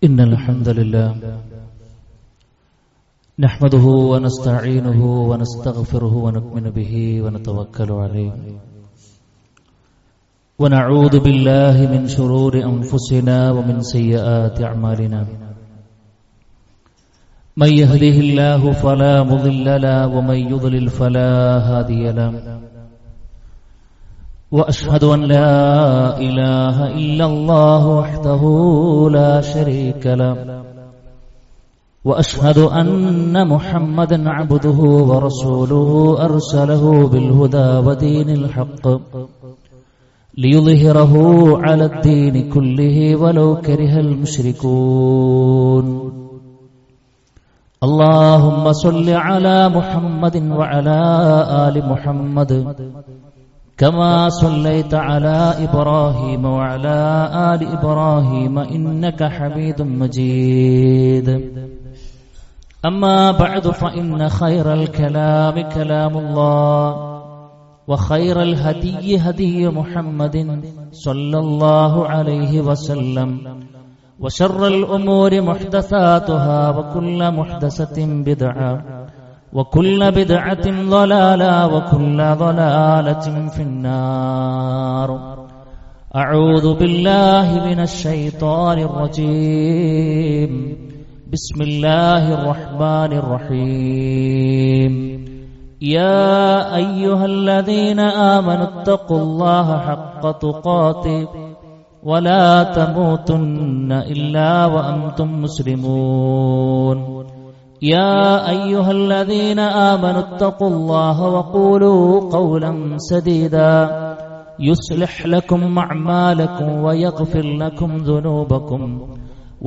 إن الحمد لله نحمده ونستعينه ونستغفره ونؤمن به ونتوكل عليه ونعوذ بالله من شرور أنفسنا ومن سيئات أعمالنا من يهده الله فلا مضل له ومن يضلل فلا هادي له وأشهد أن لا إله إلا الله وحده لا شريك له وأشهد أن محمدا عبده ورسوله أرسله بالهدى ودين الحق ليظهره على الدين كله ولو كره المشركون اللهم صل على محمد وعلى آل محمد كما صليت على إبراهيم وعلى آل إبراهيم إنك حميد مجيد أما بعد فإن خير الكلام كلام الله وخير الهدي هدي محمد صلى الله عليه وسلم وشر الأمور محدثاتها وكل محدثة بدعة وكل بدعة ضلالة وكل ضلالة في النار أعوذ بالله من الشيطان الرجيم بسم الله الرحمن الرحيم يا أيها الذين آمنوا اتقوا الله حق تقاته ولا تموتن إلا وأنتم مسلمون يا أيها الذين آمنوا اتقوا الله وقولوا قولا سديدا يصلح لكم أعمالكم ويغفر لكم ذنوبكم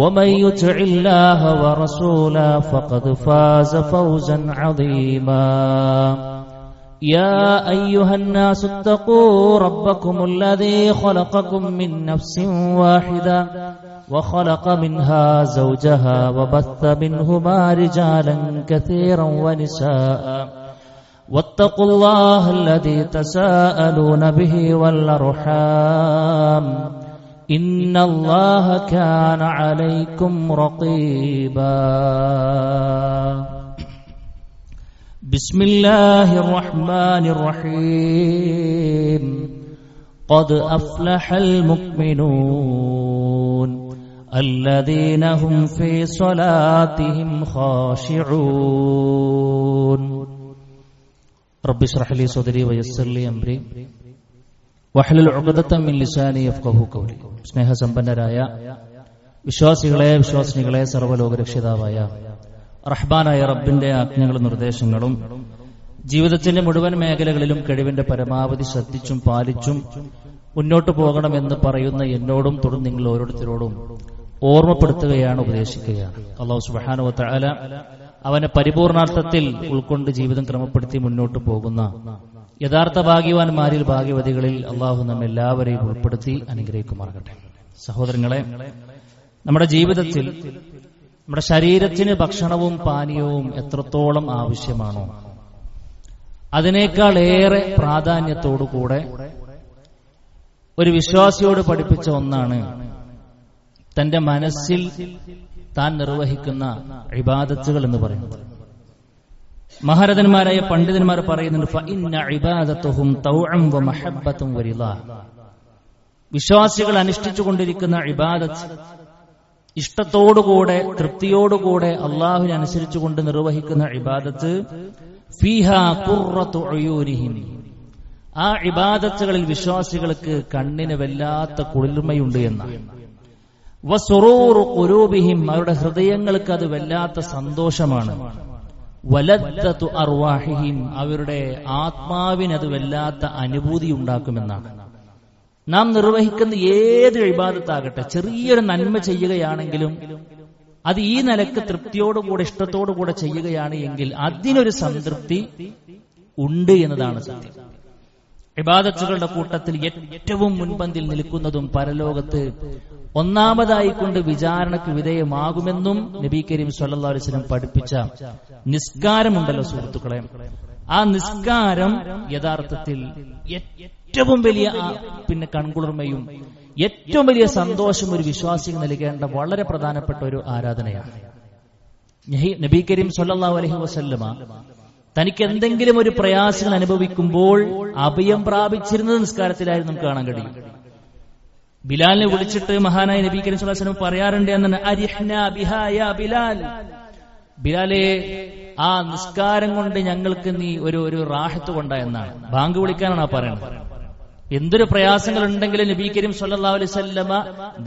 ومن يطع الله ورسوله فقد فاز فوزا عظيما يا أيها الناس اتقوا ربكم الذي خلقكم من نفس واحدة وخلق منها زوجها وبث منهما رجالا كثيرا ونساء واتقوا الله الذي تساءلون به والأرحام إن الله كان عليكم رقيبا بسم الله الرحمن الرحيم قد أفلح المؤمنون الذين هم في صلاتهم خاشعون رب اشرح لي صدري ويسر لي أمري വഹ്ലുൽ ഉഖ്ദത മിൻ ലിസാനി യഫ്ഖഹു ഖൗലി. സ്നേഹസമ്പന്നരായ വിശ്വാസികളെ സർവ്വലോകരക്ഷിതാവായ റഹ്മാനായ റബ്ബിന്റെ ആജ്ഞകളും നിർദ്ദേശങ്ങളും ജീവിതത്തിന്റെ മുഴുവൻ മേഖലകളിലും കഴിവിന്റെ പരമാവധി ശ്രദ്ധിച്ചും പാലിച്ചും മുന്നോട്ട് പോകണമെന്ന് പറയുന്ന എന്നോടും തുടർന്ന് നിങ്ങൾ ഓരോരുത്തരോടും ഓർമ്മപ്പെടുത്തുകയാണ്, ഉപദേശിക്കുകയാണ്. അല്ലാഹു സുബ്ഹാനഹു വ തആല അവനെ പരിപൂർണാർത്ഥത്തിൽ ഉൾക്കൊണ്ട് ജീവിതം ക്രമപ്പെടുത്തി മുന്നോട്ട് പോകുന്ന യഥാർത്ഥ ഭാഗ്യവാന്മാരിൽ ഭാഗ്യവതികളിൽ അള്ളാഹു നമ്മെല്ലാവരെയും ഉൾപ്പെടുത്തി അനുഗ്രഹിക്കുമാറാകട്ടെ. സഹോദരങ്ങളെ, നമ്മുടെ ജീവിതത്തിൽ നമ്മുടെ ശരീരത്തിന് ഭക്ഷണവും പാനീയവും എത്രത്തോളം ആവശ്യമാണോ അതിനേക്കാൾ ഏറെ പ്രാധാന്യത്തോടുകൂടെ ഒരു വിശ്വാസിയോട് പഠിപ്പിച്ച ഒന്നാണ് തന്റെ മനസ്സിൽ താൻ നിർവഹിക്കുന്ന ഇബാദത്തുകൾ എന്ന് പറയുന്നത്. മഹാരഥന്മാരായ പണ്ഡിതന്മാർ പറയുന്നുണ്ട്, ഫഇന്ന ഇബാദത്തുഹും തൗഅൻ വമഹബ്ബത്തുൻ വരിളാ. വിശ്വാസികൾ അനുഷ്ഠിച്ചുകൊണ്ടിരിക്കുന്ന ഇബാദത്ത് ഇഷ്ടത്തോടുകൂടെ തൃപ്തിയോടുകൂടെ അള്ളാഹുവിനെ അനുസരിച്ചുകൊണ്ട് നിർവഹിക്കുന്ന ഇബാദത്ത് ഫീഹാ ഖുർറത്തു ഉയൂനിഹിം. ആ ഇബാദത്തുകളിൽ വിശ്വാസികൾക്ക് കണ്ണിന് വല്ലാത്ത കുളിർമയുണ്ട് എന്നാണ്. വസുറൂറു ഖുലൂബിഹിം, അവരുടെ ഹൃദയങ്ങൾക്ക് അത് വല്ലാത്ത സന്തോഷമാണ്. വലദ്ദതു അർവാഹിഹിം, അവരുടെ ആത്മാവിന് അത് വല്ലാത്ത അനുഭൂതി ഉണ്ടാക്കുമെന്നാണ്. നാം നിർവഹിക്കുന്ന ഏത് ഇബാദത്താകട്ടെ, ചെറിയൊരു നന്മ ചെയ്യുകയാണെങ്കിലും അത് ഈ നിലക്ക് തൃപ്തിയോടുകൂടെ ഇഷ്ടത്തോടുകൂടെ ചെയ്യുകയാണ് എങ്കിൽ അതിനൊരു സംതൃപ്തി ഉണ്ട് എന്നതാണ് സത്യം. ഇബാദത്തുകളുടെ കൂട്ടത്തിൽ ഏറ്റവും മുൻപന്തിൽ നിൽക്കുന്നതും പരലോകത്ത് ഒന്നാമതായിക്കൊണ്ട് വിചാരണക്ക് വിധേയമാകുമെന്നും നബി കരീം സല്ലല്ലാഹു അലൈഹി വസല്ലം പഠിപ്പിച്ച നിസ്കാരമുണ്ടല്ലോ സുഹൃത്തുക്കളെ, ആ നിസ്കാരം യഥാർത്ഥത്തിൽ ഏറ്റവും വലിയ കൺകുളിർമയും ഏറ്റവും വലിയ സന്തോഷം ഒരു വിശ്വാസിക്ക് നൽകേണ്ട വളരെ പ്രധാനപ്പെട്ട ഒരു ആരാധനയാണ്. നബി കരീം സല്ലല്ലാഹു അലൈഹി വസല്ലമ തനിക്ക് എന്തെങ്കിലും ഒരു പ്രയാസങ്ങൾ അനുഭവിക്കുമ്പോൾ അഭയം പ്രാപിച്ചിരുന്നത് നിസ്കാരത്തിലായിരുന്നു നമുക്ക് കാണാൻ കഴിയും. ബിലാലിനെ വിളിച്ചിട്ട് മഹാനായ നബി കരീം സല്ലല്ലാഹു അലൈഹി വസല്ലം പറയാറുണ്ട് എന്നാണ്, അരിഹ്നാ ബിഹാ യാ ബിലാൽ, ബിലാലെ ആ നിസ്കാരം കൊണ്ട് ഞങ്ങൾക്ക് നീ ഒരു റാഹത്ത് കൊണ്ട എന്നാണ്. ബാങ്ക് വിളിക്കാനാണ് ആ പറയുന്നത്. എന്തൊരു പ്രയാസങ്ങൾ ഉണ്ടെങ്കിലും നബി കരീം സല്ലല്ലാഹു അലൈഹി വസല്ലമ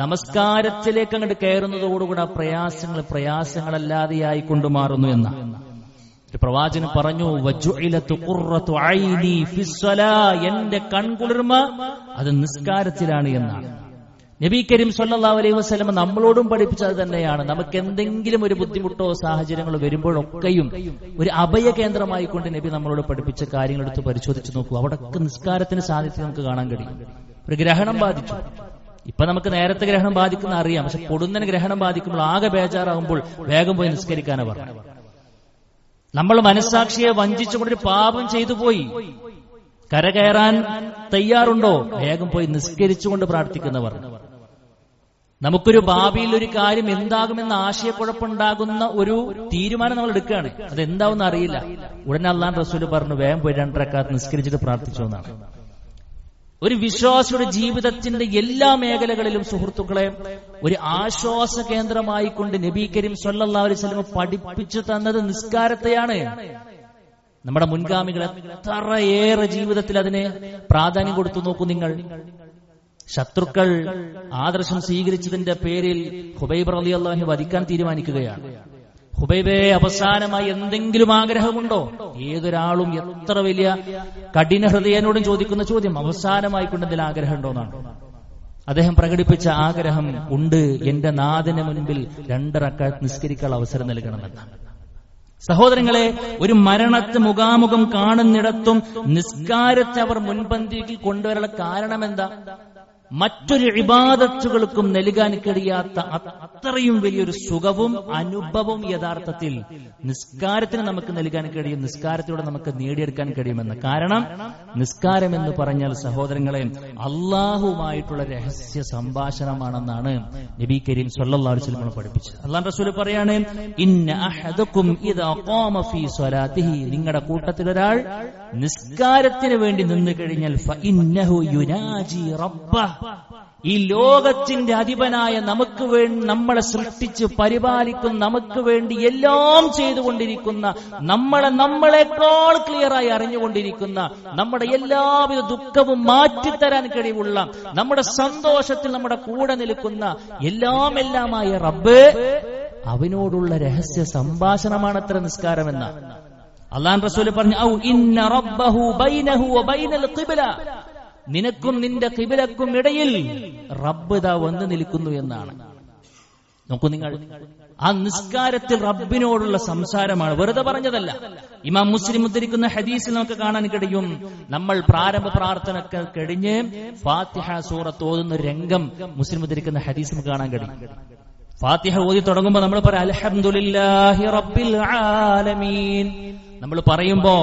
നമസ്കാരത്തിലേക്ക് അങ്ങോട്ട് കയറുന്നതോടുകൂടി ആ പ്രയാസങ്ങളല്ലാതെയായി കൊണ്ടുമാറുന്നു എന്ന ഒരു പ്രവാചകൻ പറഞ്ഞു, വജുഇലതു ഖുർറതു ഐനി ഫിസ്സലാ, എന്റെ കൺകുളിർമ അത് നിസ്കാരത്തിലാണ് എന്നാണ്. നബി കരീം സല്ലല്ലാഹു അലൈഹി വസല്ലം നമ്മളോടും പഠിപ്പിച്ചത് തന്നെയാണ്. നമുക്ക് എന്തെങ്കിലും ഒരു ബുദ്ധിമുട്ടോ സാഹചര്യങ്ങളോ വരുമ്പോഴൊക്കെയും ഒരു അഭയ കേന്ദ്രമായി കൊണ്ട് നബി നമ്മളോട് പഠിപ്പിച്ച കാര്യങ്ങൾ എടുത്ത് പരിശോധിച്ച് നോക്കൂ. അവിടൊക്കെ നിസ്കാരത്തിന് സാന്നിധ്യം നമുക്ക് കാണാൻ കഴിയും. ഒരു ഗ്രഹണം ബാധിച്ചു, ഇപ്പൊ നമുക്ക് നേരത്തെ ഗ്രഹണം ബാധിക്കുന്ന അറിയാം, പക്ഷെ പൊടുന്നനെ ഗ്രഹണം ബാധിക്കുമ്പോൾ ആകെ ബേജാറാകുമ്പോൾ വേഗം പോയി നിസ്കരിക്കാനാ പറഞ്ഞു. നമ്മൾ മനസ്സാക്ഷിയെ വഞ്ചിച്ചുകൊണ്ടൊരു പാപം ചെയ്തു പോയി, കരകയറാൻ തയ്യാറുണ്ടോ? വേഗം പോയി നിസ്കരിച്ചുകൊണ്ട് പ്രാർത്ഥിക്കുന്നവർ. നമുക്കൊരു ഭാവിയിൽ ഒരു കാര്യം എന്താകുമെന്ന ആശയക്കുഴപ്പമുണ്ടാകുന്ന ഒരു തീരുമാനം നമ്മൾ എടുക്കുകയാണ്, അതെന്താവെന്ന് അറിയില്ല. ഉടനെ അല്ലാഹുവിന്റെ റസൂൽ പറഞ്ഞു, വേഗം പോയി 2 റക്അത്ത് നിസ്കരിച്ചിട്ട് പ്രാർത്ഥിച്ചു എന്നാണ്. ഒരു വിശ്വാസിയുടെ ജീവിതത്തിന്റെ എല്ലാ മേഖലകളിലും സുഹൃത്തുക്കളെ ഒരു ആശ്വാസ കേന്ദ്രമായി കൊണ്ട് നബി കരീം സല്ലല്ലാഹു അലൈഹി വസല്ലം പഠിപ്പിച്ചു തന്നത് നിസ്കാരത്തെയാണ്. നമ്മുടെ മുൻഗാമികൾ എത്രയേറെ ജീവിതത്തിൽ അതിന് പ്രാധാന്യം കൊടുത്തു നോക്കൂ നിങ്ങൾ. ശത്രുക്കൾ ആദർശം സ്വീകരിച്ചതിന്റെ പേരിൽ ഹുബൈബ് റളിയല്ലാഹു അൻഹു വധിക്കാൻ തീരുമാനിക്കുകയാണ്. ഹുബൈബേ, അവസാനമായി എന്തെങ്കിലും ആഗ്രഹമുണ്ടോ? ഏതൊരാളും എത്ര വലിയ കഠിന ഹൃദയനോടും ചോദിക്കുന്ന ചോദ്യം, അവസാനമായി കൊണ്ട് എന്തെങ്കിലും ആഗ്രഹം ഉണ്ടോന്നാണ്. അദ്ദേഹം പ്രകടിപ്പിച്ച ആഗ്രഹം ഉണ്ട്, എന്റെ നാഥന് മുൻപിൽ 2 റക്അത്ത് നിസ്കരിക്കാൻ അവസരം നൽകണമെന്നാണ്. സഹോദരങ്ങളെ, ഒരു മരണത്തെ മുഖാമുഖം കാണുന്നിടത്തും നിസ്കാരത്തെ അവർ മുൻപന്തിയിൽ കൊണ്ടുവരാനുള്ള കാരണം എന്താ? മറ്റൊരു ഇബാദത്തുകൾക്കും നൽകാൻ കഴിയാത്ത അത്രയും വലിയൊരു സുഖവും അനുഭവവും യഥാർത്ഥത്തിൽ നിസ്കാരത്തിന് നമുക്ക് നൽകാൻ കഴിയും, നിസ്കാരത്തിലൂടെ നമുക്ക് നേടിയെടുക്കാൻ കഴിയുമെന്ന്. കാരണം നിസ്കാരം എന്ന് പറഞ്ഞാൽ സഹോദരങ്ങളെ അള്ളാഹുമായിട്ടുള്ള രഹസ്യ സംഭാഷണമാണെന്നാണ് നബി കരീം സല്ലല്ലാഹു അലൈഹി വസല്ലം പഠിപ്പിച്ചത്. അല്ലാഹുവിന്റെ റസൂൽ പറയാണ്, ഇന്ന അഹദകും ഇദാ ഖാമ ഫീ സ്വലാത്തിഹി, നിങ്ങളുടെ കൂട്ടത്തിൽ ഒരാൾ നിസ്കാരത്തിന് വേണ്ടി നിന്ന് കഴിഞ്ഞാൽ ഫഇന്നഹു യുനാജി റബ്ബഹ്, ഈ ലോകത്തിന്റെ അധിപനായ നമുക്ക് വേണ്ടി നമ്മളെ സൃഷ്ടിച്ച് പരിപാലിക്കുന്ന, നമുക്ക് വേണ്ടി എല്ലാം ചെയ്തുകൊണ്ടിരിക്കുന്ന, നമ്മളെക്കാൾ ക്ലിയറായി അറിഞ്ഞുകൊണ്ടിരിക്കുന്ന, നമ്മുടെ എല്ലാവിധ ദുഃഖവും മാറ്റിത്തരാൻ കഴിവുള്ള, നമ്മുടെ സന്തോഷത്തിൽ നമ്മുടെ കൂടെ നിൽക്കുന്ന എല്ലാമായ റബ്ബ്, അവനോടുള്ള രഹസ്യ സംഭാഷണമാണത്ര നിസ്കാരമെന്ന അല്ലാഹുവിന്റെ റസൂൽ പറഞ്ഞു, ഔ ഇന്ന റബ്ബഹു ബൈനഹു വ ബൈനൽ ഖിബ്ല, നിനക്കും നിന്റെ ഖിബ്ലക്കും ഇടയിൽ റബ്ബ് ദാ വന്ന് നിൽക്കുന്നു എന്നാണ്. നോക്കൂ നിങ്ങൾ, ആ നിസ്കാരത്തിൽ റബ്ബിനോടുള്ള സംസാരമാണ്, വെറുതെ പറഞ്ഞതല്ല. ഇമാം മുസ്ലിം ഉദ്ധരിക്കുന്ന ഹദീസിൽ നമുക്ക് കാണാൻ കഴിയും, നമ്മൾ പ്രാരംഭ പ്രാർത്ഥനയൊക്കെ കഴിഞ്ഞ് ഫാത്തിഹ സൂറത്ത് ഓതുന്ന രംഗം മുസ്ലിം ഉദ്ധരിക്കുന്ന ഹദീസ് നമുക്ക് കാണാൻ കഴിയും. ഫാത്തിഹ ഓതി തുടങ്ങുമ്പോൾ നമ്മൾ പറയാം, അൽഹംദുലില്ലാഹി റബ്ബിൽ ആലമീൻ. നമ്മൾ പറയുമ്പോ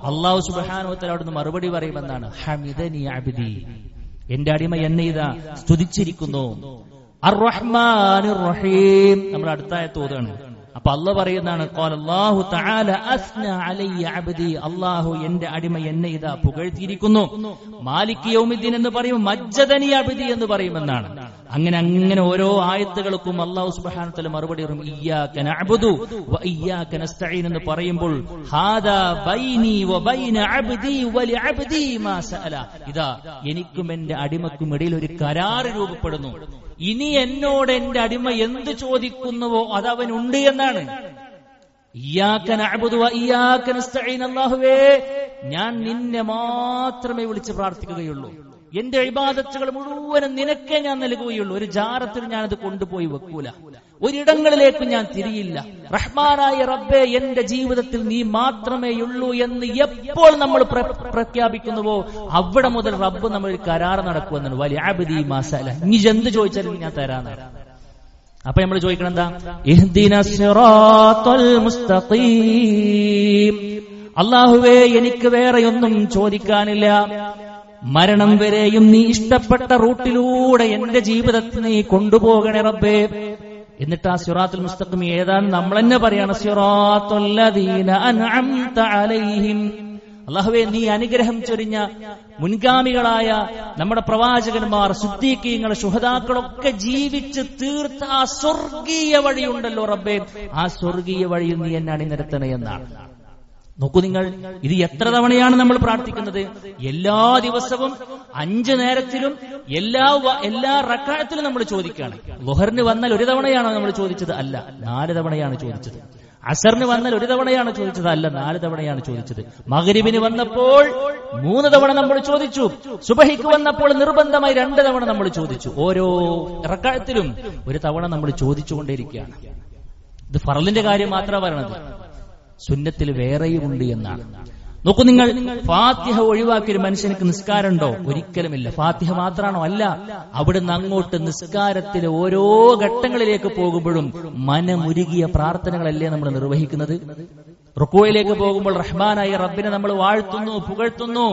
അല്ലാഹു സുബ്ഹാനഹു വ തആല അവിടുന്ന് മറുപടി പറയുമെന്നാണ്, ഹമിദനി അബ്ദി, എന്റെ അടിമ എന്നെ ഇതാ സ്തുതിച്ചിരിക്കുന്നു. അർ റഹ്മാനിർ റഹീം, നമ്മൾ അടുത്ത ആയത്ത് ഓതാണ്. അപ്പൊ അല്ലാഹു പറയുന്നതാണ്, ഖാലല്ലാഹു തആല അസ്ന അലയ്യ അബ്ദി, അല്ലാഹു എന്റെ അടിമ എന്നെ ഇതാ പുകഴ്ത്തിയിരിക്കുന്നു. മാലിക് യൗമിദ്ദീൻ എന്ന് പറയും, മജ്ജദനി അബ്ദി എന്ന് പറയുമെന്നാണ്. അങ്ങനെ ഓരോ ആയത്തുകൾക്കും അല്ലാഹു സുബ്ഹാനഹു വ തആല മറുപടി പറയും, ഇയ്യാക നഅ്ബുദു വ ഇയ്യാക നസ്തഈൻ എന്ന് പറയുമ്പോൾ ഹാദാ ബൈനി വ ബൈന അബ്ദി വ ലിഅബ്ദി മാ സഅല, ഇതാ എനിക്കും എന്റെ അടിമക്കും ഇടയിൽ ഒരു കരാർ രൂപപ്പെടുന്നു. ഇനി എന്നോട് എന്റെ അടിമ എന്ത് ചോദിക്കുന്നുവോ അതവനുണ്ട് എന്നാണ്. ഇയ്യാക നഅ്ബുദു വ ഇയ്യാക നസ്തഈൻ, അല്ലാഹുവേ ഞാൻ നിന്നെ മാത്രമേ വിളിച്ച് പ്രാർത്ഥിക്കുകയുള്ളൂ, എന്റെ ഇബാദത്തുകൾ മുഴുവനും നിനക്കേ ഞാൻ നൽകുകയുള്ളൂ, ഒരു ജാറത്തിൽ ഞാനത് കൊണ്ടുപോയി വെക്കൂല, ഒരിടങ്ങളിലേക്ക് ഞാൻ തിരിയില്ല. റഹ്മാനായ റബ്ബേ, എന്റെ ജീവിതത്തിൽ നീ മാത്രമേയുള്ളൂ എന്ന് എപ്പോൾ നമ്മൾ പ്രഖ്യാപിക്കുന്നുവോ അവിടെ മുതൽ റബ്ബ് നമ്മൾ ഒരു കരാർ നടക്കുമെന്നാണ്. വലിയ അബ്ദി മാസല, നീ എന്ത് ചോദിച്ചാലും ഞാൻ തരാനാണ്. അപ്പൊ നമ്മൾ ചോദിക്കണം എന്താ? ഇഹ്ദിനസ് സിറാത്തൽ മുസ്തഖീം, അല്ലാഹുവേ എനിക്ക് വേറെ ഒന്നും ചോദിക്കാനില്ല, മരണം വരെയും നീ ഇഷ്ടപ്പെട്ട റൂട്ടിലൂടെ എന്റെ ജീവിതത്തെ നീ കൊണ്ടുപോകണേ റബ്ബേ. എന്നിട്ട് ആ സിറാത്തുൽ മുസ്തഖീം ഏതാണ് നമ്മൾ തന്നെ പറയാണ്, സിറാത്തുൽ ലദീന അൻഅംത അലൈഹിം. അല്ലാഹുവേ, നീ അനുഗ്രഹം ചൊരിഞ്ഞ മുൻഗാമികളായ നമ്മുടെ പ്രവാചകന്മാർ, സിദ്ദീഖീങ്ങൾ, ശുഹദാക്കളൊക്കെ ജീവിച്ച് തീർത്ത ആ സ്വർഗീയ വഴിയുണ്ടല്ലോ റബ്ബേ, ആ സ്വർഗീയ വഴിയിൽ നീ എന്നെ അണിനിരത്തണേ എന്നാണ്. നോക്കൂ നിങ്ങൾ, ഇത് എത്ര തവണയാണ് നമ്മൾ പ്രാർത്ഥിക്കുന്നത്? എല്ലാ ദിവസവും 5 നേരത്തിലും എല്ലാ റക്അത്തിലും നമ്മൾ ചോദിക്കുകയാണ്. ളുഹറിന് വന്നാൽ 1 തവണയാണോ നമ്മൾ ചോദിച്ചത്? അല്ല, 4 തവണയാണ് ചോദിച്ചത്. അസറിന് വന്നാൽ 1 തവണയാണ് ചോദിച്ചത്? അല്ല, 4 തവണയാണ് ചോദിച്ചത്. മഗ്രിബിന് വന്നപ്പോൾ 3 തവണ നമ്മൾ ചോദിച്ചു. സുബഹിക്ക് വന്നപ്പോൾ നിർബന്ധമായി 2 തവണ നമ്മൾ ചോദിച്ചു. ഓരോ റക്അത്തിലും 1 തവണ നമ്മൾ ചോദിച്ചുകൊണ്ടേയിരിക്കുകയാണ്. ഇത് ഫർളിന്റെ കാര്യം മാത്രമാണ് പറയണത്, സുന്നത്തിൽ വേറെയുമുണ്ട് എന്നാണ്. നോക്കൂ നിങ്ങൾ, ഫാത്തിഹ ഒഴിവാക്കിയ ഒരു മനുഷ്യർക്ക് നിസ്കാരമുണ്ടോ? ഒരിക്കലുമില്ല. ഫാത്തിഹ മാത്രമാണോ? അല്ല. അവിടുന്ന് അങ്ങോട്ട് നിസ്കാരത്തിലെ ഓരോ ഘട്ടങ്ങളിലേക്ക് പോകുമ്പോഴും മനമുരുകിയ പ്രാർത്ഥനകളല്ലേ നമ്മൾ നിർവഹിക്കുന്നത്? റുക്കൂയിലേക്ക് പോകുമ്പോൾ റഹ്മാനായ റബ്ബിനെ നമ്മൾ വാഴ്ത്തുന്നു, പുകഴ്ത്തുന്നു.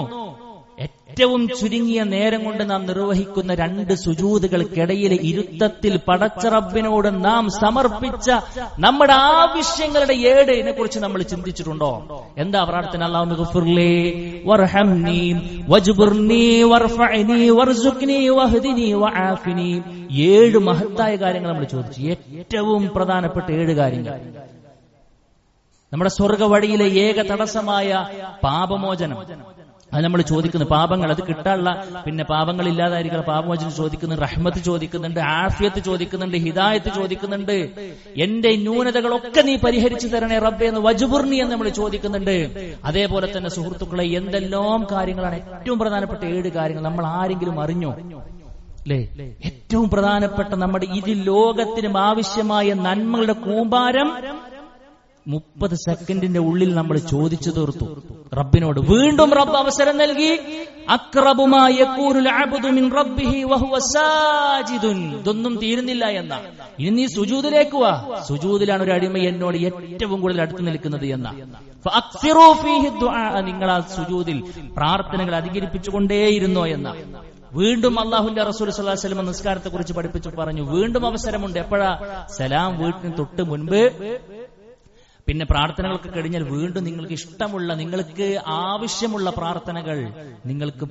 ഏറ്റവും ചുരുങ്ങിയ നേരം കൊണ്ട് നാം നിർവഹിക്കുന്ന 2 സുജൂദുകൾക്കിടയിലെ ഇരുത്തത്തിൽ പടച്ച റബ്ബിനോട് നാം സമർപ്പിച്ച നമ്മുടെ ആവശ്യങ്ങളുടെ ഏടിനെ കുറിച്ച് നമ്മൾ ചിന്തിച്ചിട്ടുണ്ടോ? എന്താ പ്രാർത്ഥന? അല്ലാഹുമ്മ ഗ്ഫിർലി വർഹംനി വജ്ബുർനി വർഫഅനി വർസുഖ്നി വഹ്ദിനി വആഫിനി. 7 മഹത്തായ കാര്യങ്ങൾ നമ്മൾ ചോദിച്ചു. ഏറ്റവും പ്രധാനപ്പെട്ട 7 കാര്യങ്ങൾ. നമ്മുടെ സ്വർഗ വഴിയിലെ ഏക തടസ്സമായ പാപമോചനം, അത് നമ്മൾ ചോദിക്കുന്നു. പാപങ്ങൾ അത് കിട്ടാനുള്ള, പിന്നെ പാപങ്ങൾ ഇല്ലാതായിരിക്കണം, പാപമോചനം ചോദിക്കുന്നുണ്ട്, റഹ്മത്ത് ചോദിക്കുന്നുണ്ട്, ആഫിയത്ത് ചോദിക്കുന്നുണ്ട്, ഹിദായത്ത് ചോദിക്കുന്നുണ്ട്. എന്റെ ന്യൂനതകളൊക്കെ നീ പരിഹരിച്ചു തരണേ റബ്ബേ എന്ന് വജ്ബുർനി എന്ന് നമ്മൾ ചോദിക്കുന്നുണ്ട്. അതേപോലെ തന്നെ സുഹൃത്തുക്കളെ, എന്തെല്ലാം കാര്യങ്ങളാണ് ഏറ്റവും പ്രധാനപ്പെട്ട 7 കാര്യങ്ങൾ നമ്മൾ ആരെങ്കിലും അറിഞ്ഞോ? അല്ലേ? ഏറ്റവും പ്രധാനപ്പെട്ട നമ്മുടെ ഈ ലോകത്തിനും ആവശ്യമായ നന്മകളുടെ കൂമ്പാരം 30 സെക്കൻഡിന്റെ ഉള്ളിൽ നമ്മൾ ചോദിച്ചു തീർത്തു റബ്ബിനോട്. വീണ്ടും റബ്ബ് അവസരം നൽകി. അഖ്റബു മാ യകൂനുൽ അബ്ദു മിൻ റബ്ബിഹി വഹുവ സാജിദുൻ. ഇതൊന്നും തീരുന്നില്ല എന്ന. ഇനി നീ സുജൂദിലേക്ക് വാ. സുജൂദിലാണ് ഒരു അടിമ എന്നോട് ഏറ്റവും കൂടുതൽ അടുത്ത് നിൽക്കുന്നത് എന്ന. ഫഅക്സിറൂ ഫീഹി ദുആ. നിങ്ങൾ ആ സുജൂദിൽ പ്രാർത്ഥനകൾ അധികരിപ്പിച്ചുകൊണ്ടേയിരുന്നോ എന്ന. വീണ്ടും അല്ലാഹുവിന്റെ റസൂൽ സ്വല്ലല്ലാഹു അലൈഹി വസല്ലം നിസ്കാരത്തെ കുറിച്ച് പഠിപ്പിച്ചു പറഞ്ഞു, വീണ്ടും അവസരമുണ്ട്. എപ്പോഴാ? സലാം വീട്ടിന് തൊട്ട് മുൻപ്. പിന്നെ പ്രാർത്ഥനകളൊക്കെ കഴിഞ്ഞാൽ വീണ്ടും നിങ്ങൾക്ക് ഇഷ്ടമുള്ള, നിങ്ങൾക്ക് ആവശ്യമുള്ള പ്രാർത്ഥനകൾ നിങ്ങൾക്ക്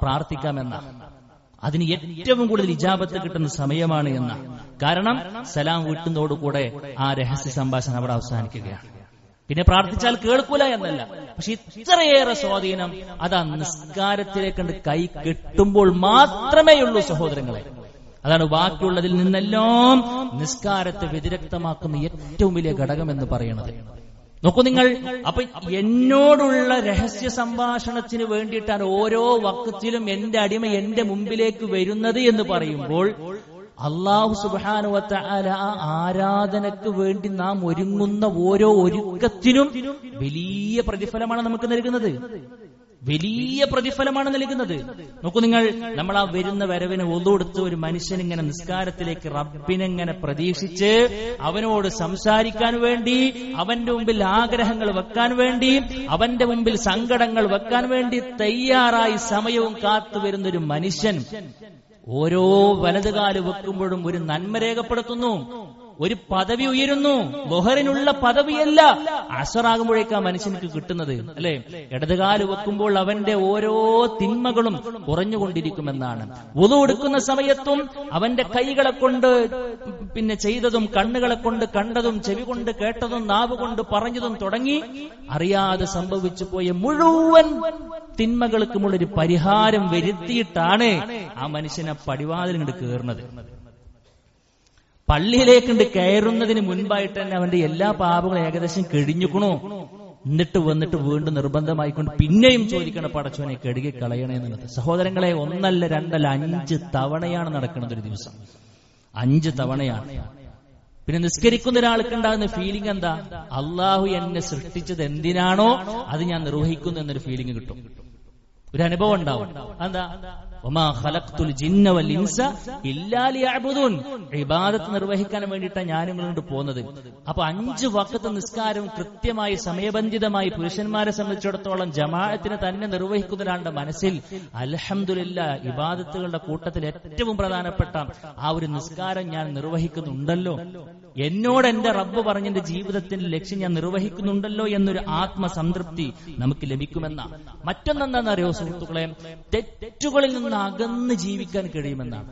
പ്രാർത്ഥിക്കാമെന്ന. അതിന് ഏറ്റവും കൂടുതൽ ഇജാബത്ത് കിട്ടുന്ന സമയമാണ് എന്ന. കാരണം സലാം വീട്ടുന്നതോടുകൂടെ ആ രഹസ്യ സംഭാഷണം അവിടെ അവസാനിക്കുകയാണ്. പിന്നെ പ്രാർത്ഥിച്ചാൽ കേൾക്കൂല എന്നല്ല, പക്ഷെ ഇത്രയേറെ സ്വാധീനം അതാ നിസ്കാരത്തിലേക്ക് കൈ കെട്ടുമ്പോൾ മാത്രമേ ഉള്ളൂ സഹോദരങ്ങളെ. അതാണ് ബാക്കിയുള്ളതിൽ നിന്നെല്ലാം നിസ്കാരത്തെ വ്യതിരക്തമാക്കുന്ന ഏറ്റവും വലിയ ഘടകം എന്ന് പറയുന്നത്. നോക്കൂ നിങ്ങൾ, അപ്പൊ എന്നോടുള്ള രഹസ്യ സംഭാഷണത്തിന് വേണ്ടിയിട്ടാണ് ഓരോ വഖത്തിലും എന്റെ അടിമ എന്റെ മുമ്പിലേക്ക് വരുന്നത് എന്ന് പറയുമ്പോൾ അല്ലാഹു സുബ്ഹാനഹു വ തആല ആരാധനക്ക് വേണ്ടി നാം ഒരുങ്ങുന്ന ഓരോ ഒരുക്കത്തിനും വലിയ പ്രതിഫലമാണ് നമുക്ക് നൽകുന്നത്. വലിയ പ്രതിഫലമാണ് നൽകുന്നത്. നോക്കൂ നിങ്ങൾ, നമ്മൾ ആ വരുന്ന വരവിന് ഒളു കൊടുത്ത് ഒരു മനുഷ്യൻ ഇങ്ങനെ നിസ്കാരത്തിലേക്ക് റബ്ബിനെങ്ങനെ പ്രതീക്ഷിച്ച് അവനോട് സംസാരിക്കാൻ വേണ്ടി, അവന്റെ മുമ്പിൽ ആഗ്രഹങ്ങൾ വെക്കാൻ വേണ്ടി, അവന്റെ മുമ്പിൽ സങ്കടങ്ങൾ വെക്കാൻ വേണ്ടി തയ്യാറായി സമയവും കാത്തു വരുന്നൊരു മനുഷ്യൻ ഓരോ വലതുകാല് വെക്കുമ്പോഴും ഒരു നന്മ രേഖപ്പെടുത്തുന്നു, ഒരു പദവി ഉയരുന്നു. ബൊഹറിനുള്ള പദവിയല്ല അസറാകുമ്പോഴേക്കാ മനുഷ്യർക്ക് കിട്ടുന്നത്, അല്ലെ? ഇടതുകാല് വെക്കുമ്പോൾ അവന്റെ ഓരോ തിന്മകളും കുറഞ്ഞുകൊണ്ടിരിക്കുമെന്നാണ്. വുളു എടുക്കുന്ന സമയത്തും അവന്റെ കൈകളെ കൊണ്ട് പിന്നെ ചെയ്തതും, കണ്ണുകളെ കൊണ്ട് കണ്ടതും, ചെവി കൊണ്ട് കേട്ടതും, നാവ് കൊണ്ട് പറഞ്ഞതും തുടങ്ങി അറിയാതെ സംഭവിച്ചു പോയ മുഴുവൻ തിന്മകൾക്കുമുള്ളൊരു പരിഹാരം വരുത്തിയിട്ടാണ് ആ മനുഷ്യനെ പടിവാതിൽ ഇങ്ങോട്ട് കയറുന്നത്. പള്ളിയിലേക്കുണ്ട് കയറുന്നതിന് മുൻപായിട്ട് തന്നെ അവന്റെ എല്ലാ പാപങ്ങളും ഏകദേശം കഴിഞ്ഞിക്കണു. എന്നിട്ട് വന്നിട്ട് വീണ്ടും നിർബന്ധമായിക്കൊണ്ട് പിന്നെയും ചോദിക്കണം, പടച്ചോനെ കഴുകി കളയണേ എന്നുള്ളത്. സഹോദരങ്ങളെ, 1 അല്ല 2 അല്ല 5 തവണയാണ് നടക്കുന്നത് ഒരു ദിവസം. 5 തവണയാണ്. പിന്നെ നിസ്കരിക്കുന്ന ഒരാൾക്ക് ഉണ്ടാകുന്ന ഫീലിംഗ് എന്താ? അള്ളാഹു എന്നെ സൃഷ്ടിച്ചത് എന്തിനാണോ അത് ഞാൻ നിർവഹിക്കുന്നു എന്നൊരു ഫീലിംഗ് കിട്ടും, ഒരു അനുഭവം ഉണ്ടാവും. എന്താ? വമാ ഖലഖ്തുൽ ജിന്ന വൽ ഇൻസ ഇല്ലാ ലിയഅ്ബുദൂൻ. ഇബാദത്ത് നിർവഹിക്കാൻ വേണ്ടിയിട്ടാണ് ഞാൻ നിങ്ങളോട് പോകുന്നത്. അപ്പൊ 5 വഖത്ത് നിസ്കാരവും കൃത്യമായി സമയബന്ധിതമായി പുരുഷന്മാരെ സംബന്ധിച്ചിടത്തോളം ജമാഅത്തിന് തന്നെ നിർവഹിക്കുന്ന ഒരാളുടെ മനസ്സിൽ അൽഹംദുലില്ലാഹ് ഇബാദത്തുകളുടെ കൂട്ടത്തിൽ ഏറ്റവും പ്രധാനപ്പെട്ട ആ ഒരു നിസ്കാരം ഞാൻ നിർവഹിക്കുന്നുണ്ടല്ലോ, എന്നോട് എന്റെ റബ്ബ് പറഞ്ഞെന്റെ ജീവിതത്തിന്റെ ലക്ഷ്യം ഞാൻ നിർവഹിക്കുന്നുണ്ടല്ലോ എന്നൊരു ആത്മസംതൃപ്തി നമുക്ക് ലഭിക്കുമെന്നാണ്. മറ്റൊന്നെന്താണെന്നറിയോ സുഹൃത്തുക്കളെ, തെറ്റുകളിൽ നിന്ന് അകന്ന് ജീവിക്കാൻ കഴിയുമെന്നാണ്.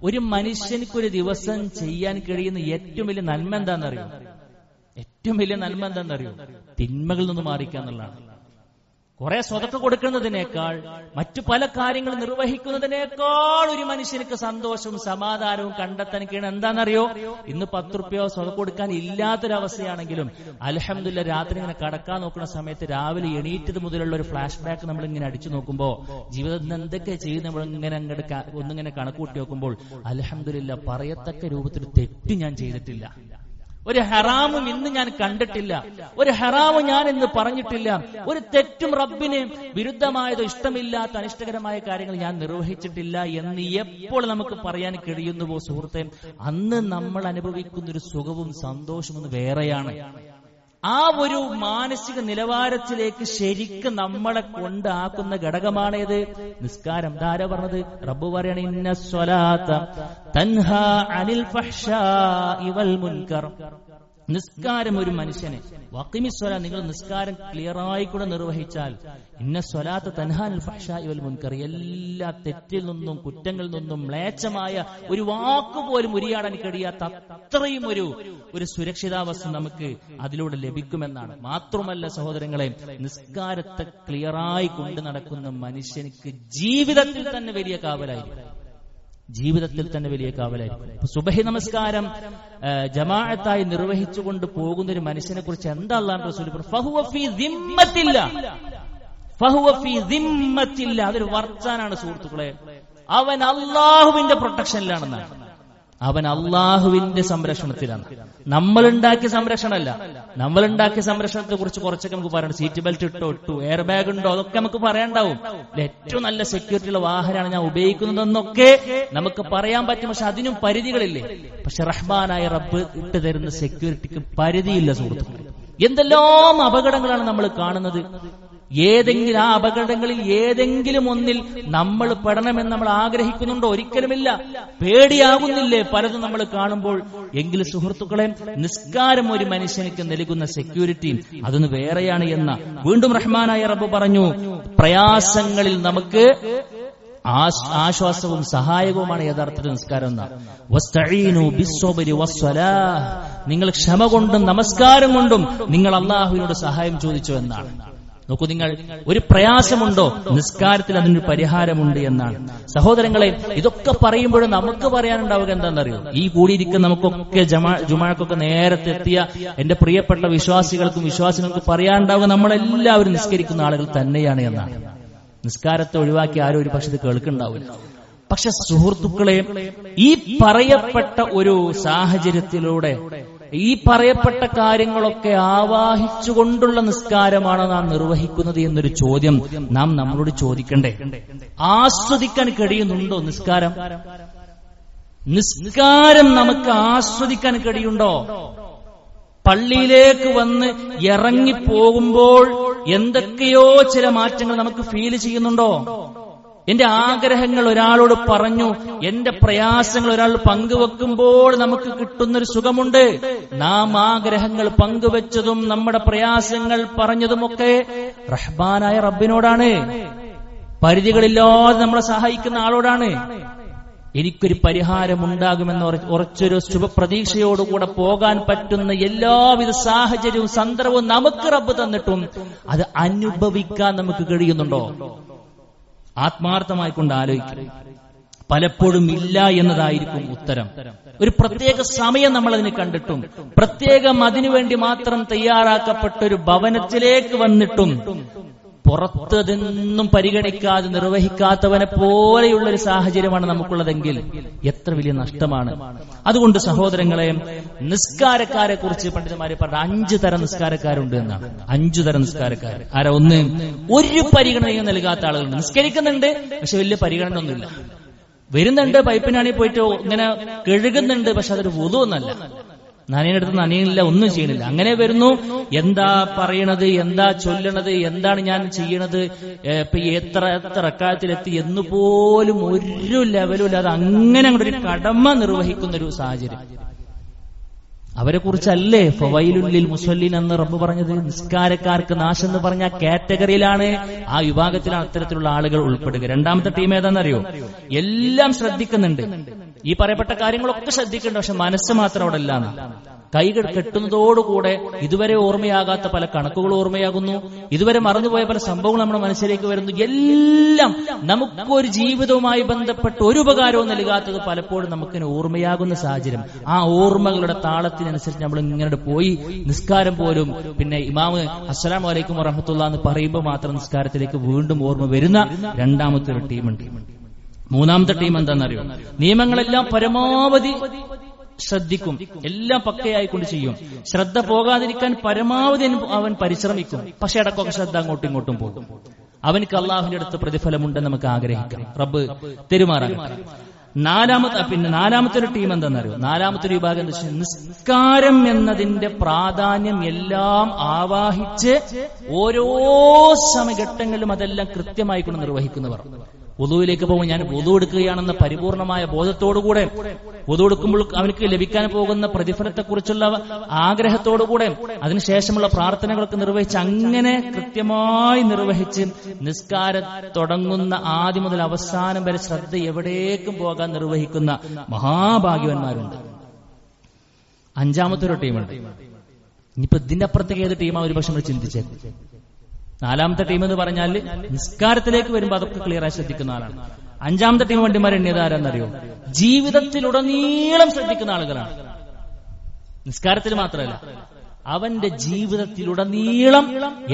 ഒരു മനുഷ്യനിക്കൊരു ദിവസം ചെയ്യാൻ കഴിയുന്ന ഏറ്റവും വലിയ നന്മ എന്താണെന്നറിയോ? ഏറ്റവും വലിയ നന്മ എന്താണെന്നറിയോ? തിന്മകളിൽ നിന്ന് മാറിക്കാന്നുള്ളതാണ്. കുറെ സ്വതക്ക കൊടുക്കുന്നതിനേക്കാൾ മറ്റു പല കാര്യങ്ങൾ നിർവഹിക്കുന്നതിനേക്കാൾ ഒരു മനുഷ്യർക്ക് സന്തോഷവും സമാധാനവും കണ്ടെത്താൻ കഴിയണം. എന്താണെന്നറിയോ? ഇന്ന് 10 രൂപയോ സ്വതക്ക കൊടുക്കാൻ ഇല്ലാത്തൊരവസ്ഥയാണെങ്കിലും അൽഹംദുലില്ലാഹ് രാത്രി ഇങ്ങനെ കടക്കാൻ നോക്കുന്ന സമയത്ത് രാവിലെ എണീറ്റത് മുതലുള്ള ഒരു ഫ്ലാഷ് ബാക്ക് നമ്മൾ ഇങ്ങനെ അടിച്ചു നോക്കുമ്പോൾ ജീവിതത്തിൽ എന്തൊക്കെ ചെയ്ത് നമ്മളിങ്ങനെ ഒന്നിങ്ങനെ കണക്കൂട്ടി നോക്കുമ്പോൾ അൽഹംദുലില്ലാഹ് പറയത്തക്ക രൂപത്തിൽ തെറ്റ് ഞാൻ ചെയ്തിട്ടില്ല, ഒരു ഹറാമും ഇന്ന് ഞാൻ കണ്ടിട്ടില്ല, ഒരു ഹറാമും ഞാൻ ഇന്ന് പറഞ്ഞിട്ടില്ല, ഒരു തെറ്റും റബ്ബിന് വിരുദ്ധമായതോ ഇഷ്ടമില്ലാത്ത അനിഷ്ടകരമായ കാര്യങ്ങൾ ഞാൻ നിർവഹിച്ചിട്ടില്ല എന്ന് എപ്പോൾ നമുക്ക് പറയാൻ കഴിയുന്നുവോ സുഹൃത്തെ, അന്ന് നമ്മൾ അനുഭവിക്കുന്ന ഒരു സുഖവും സന്തോഷവും വേറെയാണ്. ആ ഒരു മാനസിക നിലവാരത്തിലേക്ക് ശരിക്കും നമ്മളെ കൊണ്ടാക്കുന്ന ഘടകമാണേത്? നിസ്കാരം. ധാരാ പറഞ്ഞത്? റബ്ബ് പറയാണ്, ഇന്ന സ്വലാത്ത തൻഹാ അനിൽ ഫഹ്ശാഇ വൽ മുൻകർ. നിസ്കാരം ഒരു മനുഷ്യനെ വഖിമിസ്വലാ, നിങ്ങൾ നിസ്കാരം ക്ലിയറായി കൂടെ നിർവഹിച്ചാൽ ഇന്ന സ്വലാത്ത് തൻഹാ അനിൽ ഫഹ്ശാഇ വൽ മുൻകർ, എല്ലാ തെറ്റിൽ നിന്നും കുറ്റങ്ങളിൽ നിന്നും മ്ലേച്ഛമായ ഒരു വാക്കുപോലും ഉരിയാടാൻ കഴിയാത്ത അത്രയും ഒരു സുരക്ഷിതാവസ്ഥ നമുക്ക് അതിലൂടെ ലഭിക്കുമെന്നാണ്. മാത്രമല്ല സഹോദരങ്ങളെ, നിസ്കാരത്തെ ക്ലിയറായി കൊണ്ടു നടക്കുന്ന മനുഷ്യനിക്ക് ജീവിതത്തിൽ തന്നെ വലിയ കാവലായിരിക്കും. ജീവിതത്തിൽ തന്നെ വലിയ കാവലായിരിക്കും. സുബഹി നമസ്കാരം ജമാഅത്തായി നിർവഹിച്ചുകൊണ്ട് പോകുന്ന ഒരു മനുഷ്യനെ കുറിച്ച് എന്താ അല്ലാഹു റസൂൽ പറഞ്ഞു? ഫഹുവ ഫീ ദിമ്മത്തില്ലാഹ്, ഫഹുവ ഫീ ദിമ്മത്തില്ലാഹ്. അതൊരു വർച്ചാനാണ് സുഹൃത്തുക്കളെ. അവൻ അല്ലാഹുവിന്റെ പ്രൊട്ടക്ഷനിലാണെന്നാണ്, അവൻ അല്ലാഹുവിന്റെ സംരക്ഷണത്തിലാണ്. നമ്മളുണ്ടാക്കിയ സംരക്ഷണമല്ല. നമ്മളുണ്ടാക്കിയ സംരക്ഷണത്തെ കുറിച്ച് കുറച്ചൊക്കെ നമുക്ക് പറയണം. സീറ്റ് ബെൽറ്റ് ഇട്ടു, എയർ ബാഗ് ഉണ്ടോ, അതൊക്കെ നമുക്ക് പറയാണ്ടാവും. ഏറ്റവും നല്ല സെക്യൂരിറ്റി ഉള്ള വാഹനമാണ് ഞാൻ ഉപയോഗിക്കുന്നതെന്നൊക്കെ നമുക്ക് പറയാൻ പറ്റും. പക്ഷെ അതിനും പരിധികളില്ലേ? പക്ഷെ റഹ്മാനായ റബ്ബ് ഇട്ട് തരുന്ന സെക്യൂരിറ്റിക്ക് പരിധിയില്ല സുഹൃത്തുക്കളെ. എന്തെല്ലാം അപകടങ്ങളാണ് നമ്മൾ കാണുന്നത്. ഏതെങ്കിലും ആ അപകടങ്ങളിൽ ഏതെങ്കിലും ഒന്നിൽ നമ്മൾ പെടണമെന്ന് നമ്മൾ ആഗ്രഹിക്കുന്നുണ്ടോ? ഒരിക്കലുമില്ല. പേടിയാകുന്നില്ലേ പലതും നമ്മൾ കാണുമ്പോൾ? എങ്കിലും സുഹൃത്തുക്കളെ, നിസ്കാരം ഒരു മനുഷ്യനിക്ക് നൽകുന്ന സെക്യൂരിറ്റി അതൊന്ന് വേറെയാണ് എന്ന വീണ്ടും റഹ്മാനായ റബ്ബ് പറഞ്ഞു, പ്രയാസങ്ങളിൽ നമുക്ക് ആശ്വാസവും സഹായകവുമാണ് യഥാർത്ഥത്തിൽ നിസ്കാരം എന്ന. വസ്തഈനു ബിസ്സബ്രി വസ്സലാഹ്, നിങ്ങൾ ക്ഷമ കൊണ്ടും നമസ്കാരം കൊണ്ടും നിങ്ങൾ അല്ലാഹുവിനോട് സഹായം ചോദിച്ചു എന്നാണ്. നോക്കൂ, നിങ്ങൾ ഒരു പ്രയാസമുണ്ടോ? നിസ്കാരത്തിൽ അതിനൊരു പരിഹാരമുണ്ട് എന്നാണ്. സഹോദരങ്ങളെ, ഇതൊക്കെ പറയുമ്പോഴും നമുക്ക് പറയാനുണ്ടാവുക എന്താണെന്നറിയോ? ഈ കൂടിയിരിക്കുന്ന നമുക്കൊക്കെ ജുമാക്കൊക്കെ നേരത്തെ എത്തിയ എന്റെ പ്രിയപ്പെട്ട വിശ്വാസികൾക്കും വിശ്വാസികൾക്കും പറയാനുണ്ടാവുക നമ്മളെല്ലാവരും നിസ്കരിക്കുന്ന ആളുകൾ തന്നെയാണ് എന്നാണ്. നിസ്കാരത്തെ ഒഴിവാക്കി ആരും ഒരു പക്ഷേ കേൾക്കുന്നുണ്ടാവില്ല. പക്ഷെ സുഹൃത്തുക്കളെ, ഈ പറയപ്പെട്ട ഒരു സാഹചര്യത്തിലൂടെ ഈ പറയപ്പെട്ട കാര്യങ്ങളൊക്കെ ആവാഹിച്ചുകൊണ്ടുള്ള നിസ്കാരമാണ് നാം നിർവഹിക്കുന്നത് എന്നൊരു ചോദ്യം നാം നമ്മളോട് ചോദിക്കണ്ടേ? ആസ്വദിക്കാൻ കഴിയുന്നുണ്ടോ നിസ്കാരം? നിസ്കാരം നമുക്ക് ആസ്വദിക്കാൻ കഴിയുണ്ടോ? പള്ളിയിലേക്ക് വന്ന് ഇറങ്ങിപ്പോകുമ്പോൾ എന്തൊക്കെയോ ചില മാറ്റങ്ങൾ നമുക്ക് ഫീൽ ചെയ്യുന്നുണ്ടോ? എന്റെ ആഗ്രഹങ്ങൾ ഒരാളോട് പറഞ്ഞു, എന്റെ പ്രയാസങ്ങൾ ഒരാൾ പങ്കുവെക്കുമ്പോൾ നമുക്ക് കിട്ടുന്നൊരു സുഖമുണ്ട്. നാം ആഗ്രഹങ്ങൾ പങ്കുവെച്ചതും നമ്മുടെ പ്രയാസങ്ങൾ പറഞ്ഞതുമൊക്കെ റഹ്മാനായ റബ്ബിനോടാണ്, പരിധികളില്ലാതെ നമ്മളെ സഹായിക്കുന്ന ആളോടാണ്. എനിക്കൊരു പരിഹാരമുണ്ടാകുമെന്ന് ഉറച്ചൊരു ശുഭപ്രതീക്ഷയോടുകൂടെ പോകാൻ പറ്റുന്ന എല്ലാവിധ സാഹചര്യവും സന്ദർഭവും നമുക്ക് റബ്ബ് തന്നിട്ടും അത് അനുഭവിക്കാൻ നമുക്ക് കഴിയുന്നുണ്ടോ? ആത്മാർത്ഥമായിക്കൊണ്ട് ആലോചിക്കും. പലപ്പോഴും ഇല്ല എന്നതായിരിക്കും ഉത്തരം. ഒരു പ്രത്യേക സമയം നമ്മൾ അതിന് കണ്ടിട്ടും പ്രത്യേകം അതിനുവേണ്ടി മാത്രം തയ്യാറാക്കപ്പെട്ട ഒരു ഭവനത്തിലേക്ക് വന്നിട്ടും പുറത്തതൊന്നും പരിഗണിക്കാതെ നിർവഹിക്കാത്തവനെ പോലെയുള്ളൊരു സാഹചര്യമാണ് നമുക്കുള്ളതെങ്കിൽ എത്ര വലിയ നഷ്ടമാണ്. അതുകൊണ്ട് സഹോദരങ്ങളെ, നിസ്കാരക്കാരെ കുറിച്ച് പണ്ഡിതന്മാരെ പറഞ്ഞ 5 തരം നിസ്കാരക്കാരുണ്ട് എന്നാണ്. 5 തരം നിസ്കാരക്കാർ. ആരാ? ഒന്ന്, ഒരു പരിഗണനയും നൽകാത്ത ആളുകളുണ്ട്. നിസ്കരിക്കുന്നുണ്ട്, പക്ഷെ വലിയ പരിഗണന ഒന്നുമില്ല. വരുന്നുണ്ട്, പൈപ്പിനാണെങ്കിൽ പോയിട്ട് ഇങ്ങനെ കഴുകുന്നുണ്ട്, പക്ഷെ അതൊരു വുദൂന്നല്ല. നനയനെടുത്ത് നനയില്ല, ഒന്നും ചെയ്യണില്ല. അങ്ങനെ വരുന്നു. എന്താ പറയണത്, എന്താ ചൊല്ലണത്, എന്താണ് ഞാൻ ചെയ്യണത്, ഇപ്പൊ എത്ര റക്അത്തിലെത്തി എന്നുപോലും ഒരു ലെവലും ഇല്ലാതെ അങ്ങനെ അങ്ങോട്ട് ഒരു കടമ നിർവഹിക്കുന്ന ഒരു സാഹചര്യം. അവരെ കുറിച്ചല്ലേ ഫവൈലുൽ മുസല്ലീൻ എന്ന് റബ്ബ് പറഞ്ഞത്? നിസ്കാരക്കാർക്ക് നാശം എന്ന് പറഞ്ഞ കാറ്റഗറിയിലാണ്, ആ വിഭാഗത്തിലാണ് അത്തരത്തിലുള്ള ആളുകൾ ഉൾപ്പെടുക. രണ്ടാമത്തെ ടീം ഏതാണെന്നറിയോ? എല്ലാം ശ്രദ്ധിക്കുന്നുണ്ട്, ഈ പറയപ്പെട്ട കാര്യങ്ങളൊക്കെ ശ്രദ്ധിക്കുന്നുണ്ട്, പക്ഷെ മനസ്സ് മാത്രം അവിടെ ഇല്ലാന്ന്. കൈകൾ കെട്ടുന്നതോടുകൂടെ ഇതുവരെ ഓർമ്മയാകാത്ത പല കണക്കുകൾ ഓർമ്മയാകുന്നു, ഇതുവരെ മറന്നുപോയ പല സംഭവങ്ങൾ നമ്മുടെ മനസ്സിലേക്ക് വരുന്നു. എല്ലാം നമുക്കൊരു ജീവിതവുമായി ബന്ധപ്പെട്ട് ഒരു ഉപകാരവും നൽകാത്തത് പലപ്പോഴും നമുക്കിന് ഓർമ്മയാകുന്ന സാഹചര്യം. ആ ഓർമ്മകളുടെ താളത്തിനനുസരിച്ച് നമ്മൾ ഇങ്ങനെ പോയി നിസ്കാരം പോലും പിന്നെ ഇമാമ് അസ്സലാമു അലൈക്കും വറഹ്മത്തുള്ളാഹി എന്ന് പറയുമ്പോൾ മാത്രം നിസ്കാരത്തിലേക്ക് വീണ്ടും ഓർമ്മ വരുന്ന രണ്ടാമത്തെ ഒരു ടീമുണ്ട്. മൂന്നാമത്തെ ടീം എന്താണെന്നറിയോ? നിയമങ്ങളെല്ലാം പരമാവധി ശ്രദ്ധിക്കും, എല്ലാം പക്കയായിക്കൊണ്ട് ചെയ്യും. ശ്രദ്ധ പോകാതിരിക്കാൻ പരമാവധി അവൻ പരിശ്രമിക്കും, പക്ഷെ ഇടക്കൊക്കെ ശ്രദ്ധ അങ്ങോട്ടും ഇങ്ങോട്ടും പോകും. അവനക്ക് അള്ളാഹുവിന്റെ അടുത്ത് പ്രതിഫലമുണ്ടെന്ന് നമുക്ക് ആഗ്രഹിക്കാം. റബ്ബ് തെരുമാറാകട്ടെ. നാലാമത്തെ ഒരു ടീം എന്താണെന്നറിയോ? നാലാമത്തെ ഒരു വിഭാഗം എന്താ വെച്ചാൽ, നിസ്കാരം എന്നതിന്റെ പ്രാധാന്യം എല്ലാം ആവാഹിച്ച് ഓരോ സമയഘട്ടങ്ങളിലും അതെല്ലാം കൃത്യമായി കൊണ്ട് നിർവഹിക്കുന്നവർ. വുദൂയിലേക്ക് പോകുമ്പോൾ ഞാൻ വുദൂ എടുക്കുകയാണെന്ന പരിപൂർണമായ ബോധത്തോടുകൂടെ, വുദൂ എടുക്കുമ്പോൾ അവനക്ക് ലഭിക്കാൻ പോകുന്ന പ്രതിഫലത്തെക്കുറിച്ചുള്ള ആഗ്രഹത്തോടുകൂടെ, അതിനുശേഷമുള്ള പ്രാർത്ഥനകളൊക്കെ നിർവഹിച്ച് അങ്ങനെ കൃത്യമായി നിർവഹിച്ച് നിസ്കാരം തുടങ്ങുന്ന ആദ്യം മുതൽ അവസാനം വരെ ശ്രദ്ധ എവിടേക്കും പോകാൻ നിർവഹിക്കുന്ന മഹാഭാഗ്യവാന്മാരുണ്ട്. അഞ്ചാമത്തെ ഒരു ടീമുണ്ട്. ഇനിയിപ്പോ ഇതിന്റെ അപ്പുറത്തേക്ക് ഏത് ടീമാണ് ഒരുപക്ഷെ നമ്മൾ ചിന്തിച്ചേക്കും. നാലാമത്തെ ടീം എന്ന് പറഞ്ഞാൽ നിസ്കാരത്തിലേക്ക് വരുമ്പോൾ അതൊക്കെ ക്ലിയറായി ശ്രദ്ധിക്കുന്ന ആളാണ്. അഞ്ചാമത്തെ ടീം വണ്ടിമാർ എണ്ണിയതാരെന്നറിയോ? ജീവിതത്തിലുടനീളം ശ്രദ്ധിക്കുന്ന ആളുകളാണ്. നിസ്കാരത്തിൽ മാത്രമല്ല, അവന്റെ ജീവിതത്തിലുടനീളം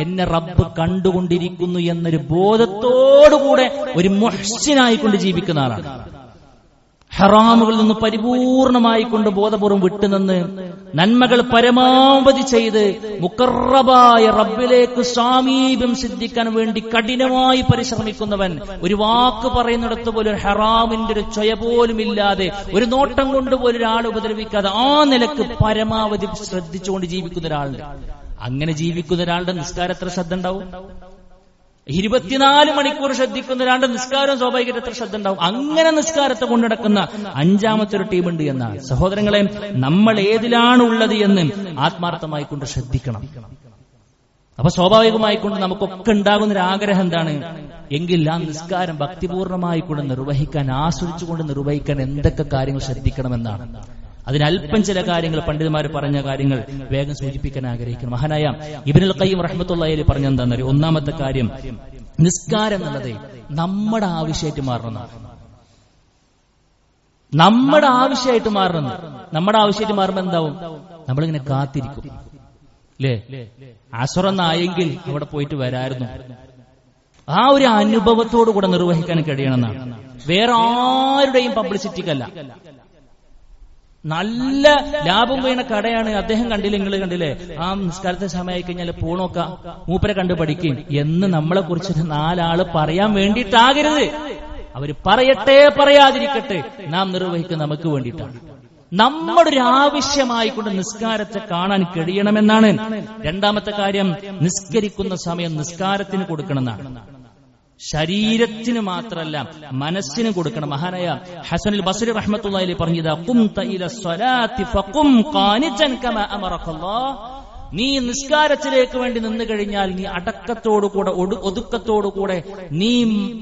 എന്നെ റബ്ബ് കണ്ടുകൊണ്ടിരിക്കുന്നു എന്നൊരു ബോധത്തോടുകൂടെ ഒരു മുഹ്സിനായിക്കൊണ്ട് ജീവിക്കുന്ന ആളാണ്. ഹറാമുകളിൽ നിന്ന് പരിപൂർണമായി കൊണ്ട് ബോധപൂർവ്വം വിട്ടുനിന്ന് നന്മകൾ പരമാവധി ചെയ്ത് മുഖറബായ റബ്ബിലേക്ക് സാമീപ്യം സിദ്ധിക്കാൻ വേണ്ടി കഠിനമായി പരിശ്രമിക്കുന്നവൻ, ഒരു വാക്ക് പറയുന്നിടത്ത് പോലും ഒരു ഹറാമിന്റെ ഒരു ചൊയ പോലും ഇല്ലാതെ, ഒരു നോട്ടം കൊണ്ട് പോലും ഒരാൾ ഉപദ്രവിക്കാതെ ആ നിലക്ക് പരമാവധി ശ്രദ്ധിച്ചുകൊണ്ട് ജീവിക്കുന്ന ഒരാളുണ്ട്. അങ്ങനെ ജീവിക്കുന്ന ഒരാളുടെ നിസ്കാരം എത്ര ശ്രദ്ധ ഉണ്ടാവും? 24 മണിക്കൂർ ശ്രദ്ധിക്കുന്ന ഒരാളുടെ നിസ്കാരം സ്വാഭാവികമായിട്ട് എത്ര ശ്രദ്ധ ഉണ്ടാവും? അങ്ങനെ നിസ്കാരത്തെ കൊണ്ടുനടക്കുന്ന അഞ്ചാമത്തെ ഒരു ടീമുണ്ട് എന്നാണ്. സഹോദരങ്ങളെ, നമ്മൾ ഏതിലാണ് ഉള്ളത് എന്ന് ആത്മാർത്ഥമായി കൊണ്ട് ശ്രദ്ധിക്കണം. അപ്പൊ സ്വാഭാവികമായിക്കൊണ്ട് നമുക്കൊക്കെ ഉണ്ടാകുന്ന ഒരു ആഗ്രഹം എന്താണ് എങ്കിൽ ആ നിസ്കാരം ഭക്തിപൂർണമായി കൊണ്ട് നിർവഹിക്കാൻ, ആസ്വദിച്ചുകൊണ്ട് നിർവഹിക്കാൻ എന്തൊക്കെ കാര്യങ്ങൾ ശ്രദ്ധിക്കണമെന്നാണ്. അതിനല്പം ചില കാര്യങ്ങൾ പണ്ഡിതന്മാർ പറഞ്ഞ കാര്യങ്ങൾ വേഗം സൂചിപ്പിക്കാൻ ആഗ്രഹിക്കുന്നു. മഹാനായ ഇബ്നുൽ ഖയ്യിം റഹ്മത്തുള്ളാഹി അലൈഹി പറഞ്ഞെന്താണെന്നറിയോ? ഒന്നാമത്തെ കാര്യം, നിസ്കാരം എന്നുള്ളത് നമ്മുടെ ആവശ്യമായിട്ട് മാറണം. നമ്മുടെ ആവശ്യമായിട്ട് മാറണം. നമ്മുടെ ആവശ്യമായിട്ട് മാറുമ്പോൾ എന്താവും? നമ്മളിങ്ങനെ കാത്തിരിക്കും, അല്ലേ? അസുറന്നായെങ്കിൽ അവിടെ പോയിട്ട് വരായിരുന്നു. ആ ഒരു അനുഭവത്തോടു കൂടെ നിർവഹിക്കാൻ കഴിയണമെന്നാണ്. വേറെ ആരുടെയും പബ്ലിസിറ്റിക്കല്ല. നല്ല ലാഭം വീണ കടയാണ്, അദ്ദേഹം കണ്ടില്ലേ, നിങ്ങൾ കണ്ടില്ലേ, ആ നിസ്കാരത്തെ സമയമായി കഴിഞ്ഞാൽ പോണോക്ക മൂപ്പരെ കണ്ടു പഠിക്കും എന്ന് നമ്മളെ കുറിച്ച് 4 ആള് പറയാൻ വേണ്ടിയിട്ടാകരുത്. അവര് പറയട്ടെ പറയാതിരിക്കട്ടെ, നാം നിർവഹിക്കുന്ന നമുക്ക് വേണ്ടിയിട്ടാണ്. നമ്മുടെ ഒരു ആവശ്യമായിക്കൊണ്ട് നിസ്കാരത്തെ കാണാൻ കഴിയണമെന്നാണ്. രണ്ടാമത്തെ കാര്യം, നിസ്കരിക്കുന്ന സമയം നിസ്കാരത്തിന് കൊടുക്കണമെന്നാണ്. ശരീരത്തിന് മാത്രമല്ല മനസ്സിന് കൊടുക്കണം. മഹാനായ ഹസനുൽ ബസ്രി റഹ്മത്തുള്ളാഹി അലൈഹി പറഞ്ഞതാ, ഖുംത ഇല സ്വലാത്തി ഫഖും ഖാനിതൻ കമാ അമറകല്ലാഹ്. നീ നിസ്കാരത്തിലേക്ക് വേണ്ടി നിന്നു കഴിഞ്ഞാൽ നീ അടക്കത്തോടുകൂടെ, ഒതുക്കത്തോടുകൂടെ നീ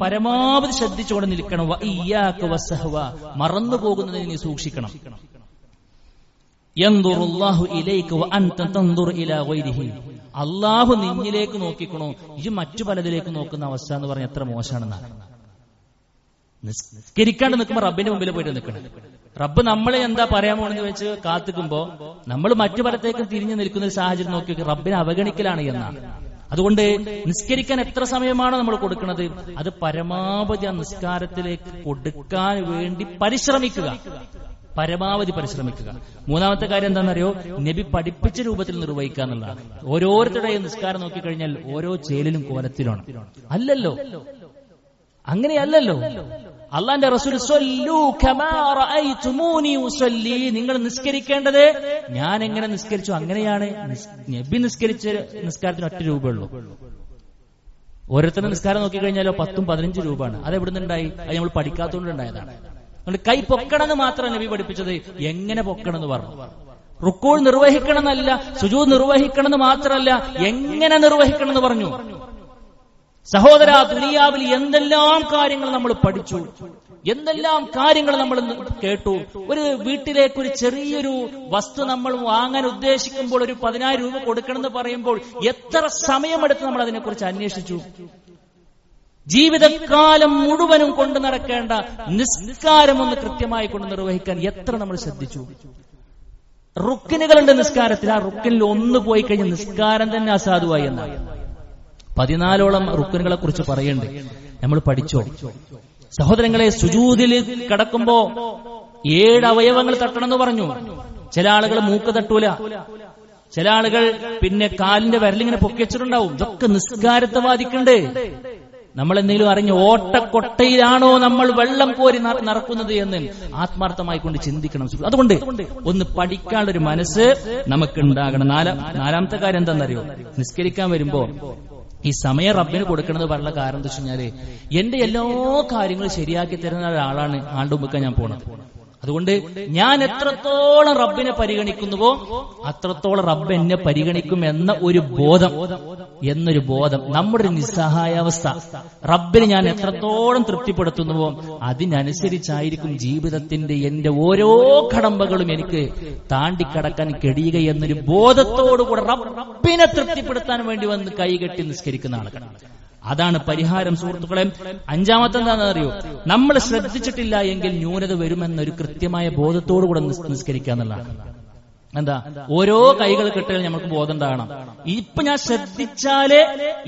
പരമാവധി ശ്രദ്ധിച്ചുകൊണ്ട് നിൽക്കണം. വ ഇയ്യാക വസ്സഹ്വ, മറന്നു പോകുന്നതിനെ നീ സൂക്ഷിക്കണം. യൻദുറുല്ലാഹു ഇലൈക വ അൻത തൻദുറു ഇലാ ഗൈരിഹി. അള്ളാഹു നിന്നിലേക്ക് നോക്കിക്കണോ, ഇത് മറ്റു പലതിലേക്ക് നോക്കുന്ന അവസ്ഥ എന്ന് പറഞ്ഞാൽ എത്ര മോശമാണെന്നാണ്. നിസ്കരിക്കാണ്ട് നിൽക്കുമ്പോൾ റബ്ബിന്റെ മുമ്പിൽ പോയിട്ട് നിൽക്കണം. റബ്ബ് നമ്മളെ എന്താ പറയാൻ പോണെന്ന് വെച്ച് കാത്തിക്കുമ്പോ നമ്മൾ മറ്റു പലത്തേക്കും തിരിഞ്ഞു നിൽക്കുന്ന ഒരു സാഹചര്യം നോക്കി റബ്ബിനെ അവഗണിക്കലാണ് എന്നാണ്. അതുകൊണ്ട് നിസ്കരിക്കാൻ എത്ര സമയമാണോ നമ്മൾ കൊടുക്കുന്നത്, അത് പരമാവധി ആ നിസ്കാരത്തിലേക്ക് കൊടുക്കാൻ വേണ്ടി പരിശ്രമിക്കുക, പരമാവധി പരിശ്രമിക്കുക. മൂന്നാമത്തെ കാര്യം എന്താണെന്നറിയോ, നബി പഠിപ്പിച്ച രൂപത്തിൽ നിർവഹിക്കുക എന്നുള്ളതാണ്. ഓരോരുത്തരുടെയും നിസ്കാരം നോക്കിക്കഴിഞ്ഞാൽ ഓരോ ചേലിലും കോലത്തിലാണ്. അല്ലല്ലോ, അങ്ങനെയല്ലല്ലോ. അള്ളാന്റെ റസൂൽ സ്വല്ലൂ കമാ റഅയ്തുമൂനി ഉസല്ലി, നിങ്ങൾ നിസ്കരിക്കേണ്ടത് ഞാൻ എങ്ങനെ നിസ്കരിച്ചു അങ്ങനെയാണ്. നബി നിസ്കരിച്ച നിസ്കാരത്തിന് 1 രൂപയുള്ളൂ. ഓരോരുത്തരുടെ നിസ്കാരം നോക്കിക്കഴിഞ്ഞാലോ 10-15 രൂപയാണ്. അത് എവിടെ നിന്നുണ്ടായി? അത് നമ്മൾ പഠിക്കാത്തതുകൊണ്ട് ഉണ്ടായതാണ്. അതുകൊണ്ട് കൈ പൊക്കണമെന്ന് മാത്രം നബി പഠിപ്പിച്ചത്, എങ്ങനെ പൊക്കണമെന്ന് പറഞ്ഞു. റുക്കൂൾ നിർവഹിക്കണമെന്നല്ല, സുജൂദ് നിർവഹിക്കണമെന്ന് മാത്രമല്ല, എങ്ങനെ നിർവഹിക്കണമെന്ന് പറഞ്ഞു. സഹോദര, ദുനിയാവിൽ എന്തെല്ലാം കാര്യങ്ങൾ നമ്മൾ പഠിച്ചു, എന്തെല്ലാം കാര്യങ്ങൾ നമ്മൾ കേട്ടു. ഒരു വീട്ടിലേക്ക് ഒരു ചെറിയൊരു വസ്തു നമ്മൾ വാങ്ങാൻ ഉദ്ദേശിക്കുമ്പോൾ ഒരു 10,000 രൂപ കൊടുക്കണമെന്ന് പറയുമ്പോൾ എത്ര സമയമെടുത്ത് നമ്മൾ അതിനെക്കുറിച്ച് അന്വേഷിച്ചു. ജീവിതകാലം മുഴുവനും കൊണ്ടു നടക്കേണ്ട നിസ്കാരം ഒന്ന് കൃത്യമായി കൊണ്ട് നിർവഹിക്കാൻ എത്ര നമ്മൾ ശ്രദ്ധിച്ചു. റുക്കിനുകളുണ്ട് നിസ്കാരത്തിൽ, ആ റുക്കിനിൽ ഒന്ന് പോയി കഴിഞ്ഞ് നിസ്കാരം തന്നെ അസാധുവായി എന്നാണ്. 14ഓളം റുക്കിനുകളെ കുറിച്ച് പറയുന്നുണ്ട്, നമ്മൾ പഠിച്ചോ? സഹോദരങ്ങളെ, സുജൂദിൽ കിടക്കുമ്പോ 7 അവയവങ്ങൾ തട്ടണമെന്ന് പറഞ്ഞു. ചില ആളുകൾ മൂക്ക് തട്ടൂല, ചില ആളുകൾ പിന്നെ കാലിന്റെ വിരലിങ്ങനെ പൊക്കിച്ചിട്ടുണ്ടാവും. ഇതൊക്കെ നിസ്കാരത്തെ ബാധിക്കണ്ടേ? നമ്മൾ എന്തെങ്കിലും അറിഞ്ഞ് ഓട്ടക്കൊട്ടയിലാണോ നമ്മൾ വെള്ളം കോരി നടക്കുന്നത് എന്ന് ആത്മാർത്ഥമായി കൊണ്ട് ചിന്തിക്കണം. അതുകൊണ്ട് ഒന്ന് പഠിക്കാനുള്ളൊരു മനസ്സ് നമുക്കുണ്ടാകണം. നാലാമത്തെ കാര്യം എന്താണെന്നറിയോ, നിസ്കരിക്കാൻ വരുമ്പോ ഈ സമയം റബ്ബിന് കൊടുക്കണമെന്ന് പറഞ്ഞ കാരണം എന്താ വെച്ച് കഴിഞ്ഞാല്, എന്റെ എല്ലാ കാര്യങ്ങളും ശരിയാക്കി തരുന്ന ഒരാളാണ് ആണ്ടുമുക്കാൻ ഞാൻ പോണത്. അതുകൊണ്ട് ഞാൻ എത്രത്തോളം റബ്ബിനെ പരിഗണിക്കുന്നുവോ അത്രത്തോളം റബ്ബ് എന്നെ പരിഗണിക്കും എന്നൊരു ബോധം, നമ്മുടെ ഒരു നിസ്സഹായാവസ്ഥ. റബ്ബിനെ ഞാൻ എത്രത്തോളം തൃപ്തിപ്പെടുത്തുന്നുവോ അതിനനുസരിച്ചായിരിക്കും ജീവിതത്തിന്റെ എന്റെ ഓരോ കടമ്പകളും എനിക്ക് താണ്ടിക്കടക്കാൻ കഴിയുക എന്നൊരു ബോധത്തോടുകൂടെ റബ്ബിനെ തൃപ്തിപ്പെടുത്താൻ വേണ്ടി വന്ന് കൈകെട്ടി നിസ്കരിക്കുന്ന ആളുകളാണ്. അതാണ് പരിഹാരം സുഹൃത്തുക്കളെ. 5-മത്തെ എന്താണെന്ന് അറിയോ, നമ്മൾ ശ്രദ്ധിച്ചിട്ടില്ല എങ്കിൽ ന്യൂനത വരുമെന്നൊരു കൃത്യമായ ബോധത്തോടുകൂടെ നിസ്കരിക്കുക എന്നുള്ളതാണ്. എന്താ, ഓരോ കൈകൾ കെട്ടുകൾ നമുക്ക് ബോധം ഉണ്ടാകണം. ഇപ്പൊ ഞാൻ ശ്രദ്ധിച്ചാലേ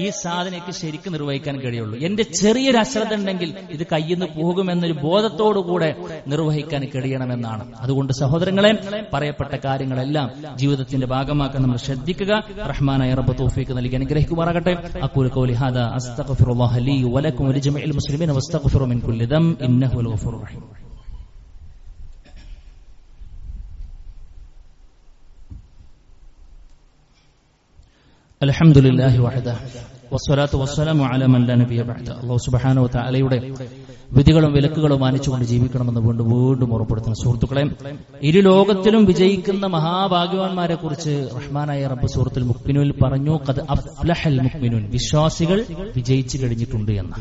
ഈ സാധനയ്ക്ക് ശരിക്കും നിർവഹിക്കാൻ കഴിയുള്ളൂ. എന്റെ ചെറിയൊരു അശ്രദ്ധ ഉണ്ടെങ്കിൽ ഇത് കയ്യിൽ നിന്ന് പോകുമെന്നൊരു ബോധത്തോടുകൂടെ നിർവഹിക്കാൻ കഴിയണമെന്നാണ്. അതുകൊണ്ട് സഹോദരങ്ങളെ, പറയപ്പെട്ട കാര്യങ്ങളെല്ലാം ജീവിതത്തിന്റെ ഭാഗമാക്കാൻ നമ്മൾ ശ്രദ്ധിക്കുക. റഹ്മാനായ റബ്ബ് തൗഫീഖ് നൽകി അനുഗ്രഹിക്കുമാറാകട്ടെ. അഖൂലു ഖൗലി ഹാദാ അസ്തഗ്ഫിറുല്ലാഹ ലീ വലക്കും വലിജമീഇൽ മുസ്ലിമീന വസ്തഗ്ഫിറു മിൻ കുല്ലി ദംബ് ഇന്നഹു ഗഫൂറുർ റഹീം. അൽഹംദുലില്ലാഹി വഹദഹ വസ്സലാത്തു വസ്സലാമു അലാ മൻ ലാ നബിയ ബഅദ. അല്ലാഹു സുബ്ഹാനഹു വ തആലയുടെ വിധികളും വിലക്കുകളും മാനിച്ചുകൊണ്ട് ജീവിക്കണമെന്ന് വീണ്ടും ഉറപ്പെടുത്തുന്ന സുഹൃത്തുക്കളെ, ഇരു ലോകത്തിലും വിജയിക്കുന്ന മഹാഭാഗ്യവാന്മാരെ കുറിച്ച് റഹ്മാനായ റബ്ബ് സൂറത്തുൽ മുഅ്മിനൂനിൽ പറഞ്ഞു, ഖദ് അഫ്ലഹൽ മുഅ്മിനൂൻ, വിശ്വാസികൾ വിജയിച്ചു കഴിഞ്ഞിട്ടുണ്ട് എന്ന്.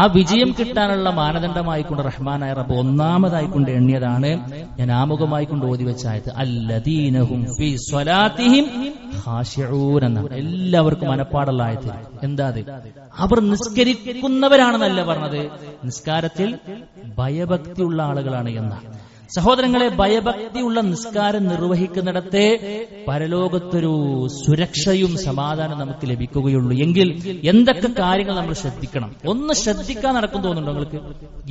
ആ വിജയം കിട്ടാനുള്ള മാനദണ്ഡമായിക്കൊണ്ട് റഹ്മാനായ റബ്ബ് ഒന്നാമതായിക്കൊണ്ട് എണ്ണിയതാണ് ഞാൻ ആമുഖമായിക്കൊണ്ട് ഓതി വെച്ച ആയത്ത്, അല്ലദീനഹും ഫീ സ്വലാത്തിഹിം ഖാശിഊൻ എന്നാണ്. എല്ലാവർക്കും മനപ്പാടുള്ള ആയത്ത്. എന്താ അത്? അവർ നിസ്കരിക്കുന്നവരാണെന്നല്ല പറഞ്ഞത്, നിസ്കാരത്തിൽ ഭയഭക്തിയുള്ള ആളുകളാണ് എന്നാണ്. സഹോദരങ്ങളെ, ഭയഭക്തിയുള്ള നിസ്കാരം നിർവഹിക്കുന്നിടത്തെ പരലോകത്തൊരു സുരക്ഷയും സമാധാനം നമുക്ക് ലഭിക്കുകയുള്ളൂ. എങ്കിൽ എന്തൊക്കെ കാര്യങ്ങൾ നമ്മൾ ശ്രദ്ധിക്കണം? ഒന്ന് ശ്രദ്ധിക്കാൻ നടക്കും തോന്നുന്നുണ്ടോ നിങ്ങൾക്ക്?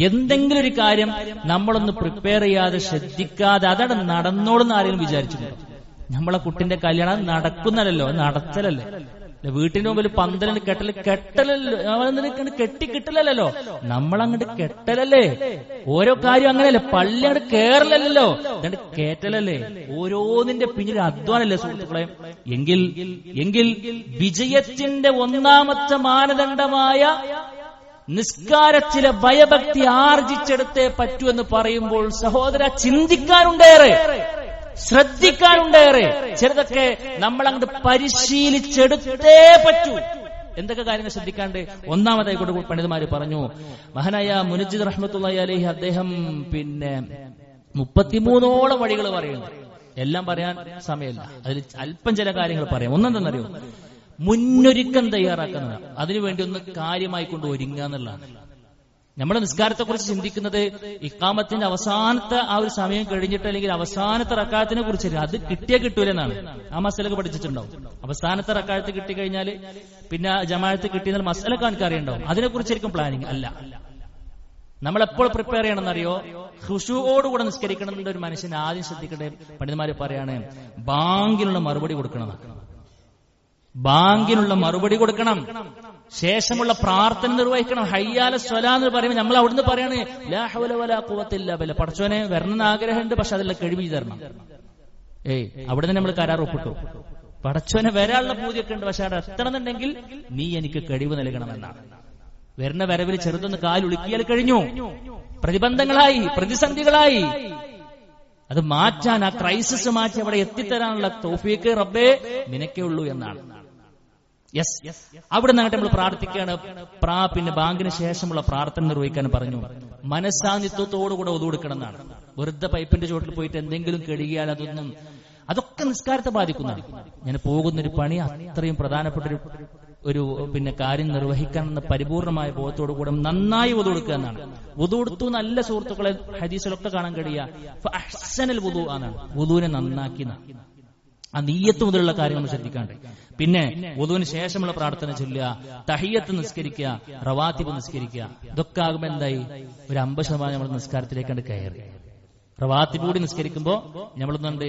എന്തെങ്കിലും ഒരു കാര്യം നമ്മളൊന്ന് പ്രിപ്പയർ ചെയ്യാതെ ശ്രദ്ധിക്കാതെ അതവിടെ നടന്നോളെന്ന് ആരെങ്കിലും വിചാരിച്ചിട്ടുണ്ടോ? നമ്മളെ കുട്ടിന്റെ കല്യാണം നടക്കുന്നതല്ലോ, നടത്തലല്ലേ. വീട്ടിന്റെ മുമ്പിൽ പന്തലുണ്ട്, കെട്ടലല്ലോ, കെട്ടിക്കിട്ടലല്ലോ, നമ്മളങ്ങോട്ട് കെട്ടലല്ലേ. ഓരോ കാര്യം അങ്ങനെയല്ലേ. പള്ളി അങ്ങോട്ട് കേറലല്ലോ, എന്നിട്ട് കേറ്റലല്ലേ. ഓരോന്നിന്റെ പിന്നിൽ അധ്വാനല്ലേ സുഹൃത്തുക്കളെ. എങ്കിൽ വിജയത്തിന്റെ ഒന്നാമത്തെ മാനദണ്ഡമായ നിസ്കാരത്തിലെ ഭയഭക്തി ആർജിച്ചെടുത്തേ പറ്റൂ എന്ന് പറയുമ്പോൾ സഹോദര, ചിന്തിക്കാനുണ്ടേറെ, ശ്രദ്ധിക്കാനുണ്ടേറെ. ചിലതൊക്കെ നമ്മളങ്ങോട്ട് പരിശീലിച്ചെടുത്തേ പറ്റൂ. എന്തൊക്കെ കാര്യങ്ങൾ ശ്രദ്ധിക്കാണ്ട്? ഒന്നാമതായി കൊണ്ട് പണ്ഡിതന്മാര് പറഞ്ഞു, മഹാനായ മുനജ്ജിദ് റഹ്മത്തുള്ളാഹി അലൈഹി അദ്ദേഹം 33ഓളം വഴികൾ പറയുന്നു. എല്ലാം പറയാൻ സമയമില്ല, അതിൽ അല്പം ചില കാര്യങ്ങൾ പറയാം. ഒന്നെന്തെന്നറിയോ, മുന്നൊരുക്കം തയ്യാറാക്കുന്നത്. അതിനുവേണ്ടി ഒന്ന് കാര്യമായി കൊണ്ട് ഒരുങ്ങുക എന്നുള്ളതാണ്. നമ്മുടെ നിസ്കാരത്തെ കുറിച്ച് ചിന്തിക്കുന്നത് ഇഖാമത്തിന്റെ അവസാനത്തെ ആ ഒരു സമയം കഴിഞ്ഞിട്ട് അല്ലെങ്കിൽ അവസാനത്തെ റക്അത്തിനെ കുറിച്ച് അത് കിട്ടിയേ കിട്ടൂലെന്നാണ്. ആ മസലൊക്കെ പഠിച്ചിട്ടുണ്ടാവും. അവസാനത്തെ റക്അത്ത് കിട്ടിക്കഴിഞ്ഞാൽ പിന്നെ ജമാഅത്ത് കിട്ടിയെന്നാൽ മസലൊക്കെ എനിക്ക് അറിയണ്ടാവും. അതിനെക്കുറിച്ചായിരിക്കും പ്ലാനിങ്. അല്ല, നമ്മളെപ്പോൾ പ്രിപ്പയർ ചെയ്യണമെന്നറിയോ? ഖുശൂഓടുകൂടെ നിസ്കരിക്കണം എന്നുള്ള ഒരു മനുഷ്യൻ ആദ്യം ശ്രദ്ധിക്കട്ടെ. പണ്ഡിതന്മാര് പറയാണ് ബാങ്കിനുള്ള മറുപടി കൊടുക്കണം. ബാങ്കിനുള്ള മറുപടി കൊടുക്കണം. ശേഷമുള്ള പ്രാർത്ഥന നിർവഹിക്കണം. ഹയ്യാല സ്വലാ എന്ന് പറയുമ്പോൾ നമ്മൾ അവിടുന്ന് പറയാണ് ലാ ഹൗല വലാ ഖുവത ഇല്ലാ ബില്ലാ. പടച്ചോനെ വരണമെന്ന് ആഗ്രഹമുണ്ട്, പക്ഷെ അതെല്ലാം കഴിവ് തരണം. അവിടെ നിന്ന് നമ്മൾ കരാർ ഒപ്പിട്ടു. പടച്ചോനെ വരാനുള്ള പൂതിയൊക്കെ ഉണ്ട്, പക്ഷെ അവിടെ എത്തണമെന്നുണ്ടെങ്കിൽ നീ എനിക്ക് കഴിവ് നൽകണമെന്നാണ്. വരുന്ന വരവിൽ ചെറുതൊന്ന് കാലുളുക്കിയാൽ കഴിഞ്ഞു. പ്രതിബന്ധങ്ങളായി, പ്രതിസന്ധികളായി. അത് മാറ്റാൻ, ആ ക്രൈസിസ് മാറ്റി അവിടെ എത്തിത്തരാനുള്ള തൗഫീഖ് റബ്ബേ നിനക്കേ ഉള്ളൂ എന്നാണ്. യെസ്, അവിടെ നിന്നിട്ട് നമ്മൾ പ്രാർത്ഥിക്കുകയാണ്. പിന്നെ ബാങ്കിന് ശേഷമുള്ള പ്രാർത്ഥന നിർവഹിക്കാൻ പറഞ്ഞു. മനസ്സാന്നിധ്യത്തോടുകൂടെ ഒതു കൊടുക്കണം എന്നാണ്. വെറുതെ പൈപ്പിന്റെ ചോട്ടിൽ പോയിട്ട് എന്തെങ്കിലും കെടുകിയാൽ അതൊക്കെ നിസ്കാരത്തെ ബാധിക്കുന്നതാണ്. ഞാൻ പോകുന്നൊരു പണി അത്രയും പ്രധാനപ്പെട്ട ഒരു കാര്യം നിർവഹിക്കാനെന്ന പരിപൂർണമായ ബോധത്തോടു കൂടെ നന്നായി വുദു കൊടുക്കുക എന്നാണ്. വുദു കൊടുത്തു നല്ല സുഹൃത്തുക്കളെ ഹദീസിലൊക്കെ കാണാൻ കഴിയുക അഹ്സനൽ വുദു എന്നാണ്. വുദുവിനെ നന്നാക്കി. ആ നീയത്ത് മുതലുള്ള കാര്യങ്ങൾ ശ്രദ്ധിക്കാണ്ട്. പിന്നെ വുദുവിന് ശേഷമുള്ള പ്രാർത്ഥന ചൊല്ലുക, തഹിയ്യത്ത് നിസ്കരിക്കുക, റവാത്തിബ് നിസ്കരിക്കുക. ഇതൊക്കെ ആകുമ്പോ എന്തായി? ഒരു 50% നമ്മൾ നിസ്കാരത്തിലേക്കാണ്ട് കയറി. റവാത്തിബ് കൂടി നിസ്കരിക്കുമ്പോൾ നമ്മളൊന്നുണ്ട്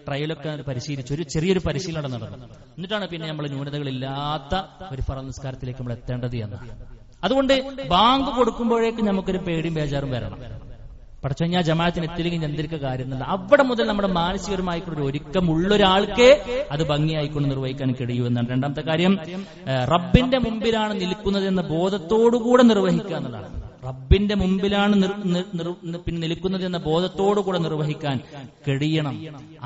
ട്രയലൊക്കെ പരിശീലിച്ചു, ഒരു ചെറിയൊരു പരിശീലനം നടന്നു. എന്നിട്ടാണ് പിന്നെ നമ്മൾ ന്യൂനതകളില്ലാത്ത ഒരു ഫർദ് നിസ്കാരത്തിലേക്ക് നമ്മൾ എത്തേണ്ടത് എന്ന്. അതുകൊണ്ട് ബാങ്ക് കൊടുക്കുമ്പോഴേക്കും നമുക്കൊരു പേടിയും ബേജാറും വരണം. പക്ഷെ ഞാൻ ജമാഅത്തിന് എത്തില്ലെങ്കിൽ എന്തിരിക്ക കാര്യമല്ല. അവിടെ മുതൽ നമ്മുടെ മാനസികമായിക്കൊരു ഒരുക്കമുള്ളൊരാൾക്ക് അത് ഭംഗിയായിക്കൊണ്ട് നിർവഹിക്കാൻ കഴിയൂ എന്നാണ്. രണ്ടാമത്തെ കാര്യം, റബ്ബിന്റെ മുമ്പിലാണ് നിൽക്കുന്നത് എന്ന ബോധത്തോടുകൂടെ നിർവഹിക്കുക എന്നതാണ്. റബ്ബിന്റെ മുമ്പിലാണ് നിൽക്കുന്നത് എന്ന ബോധത്തോടുകൂടെ നിർവഹിക്കാൻ കഴിയണം.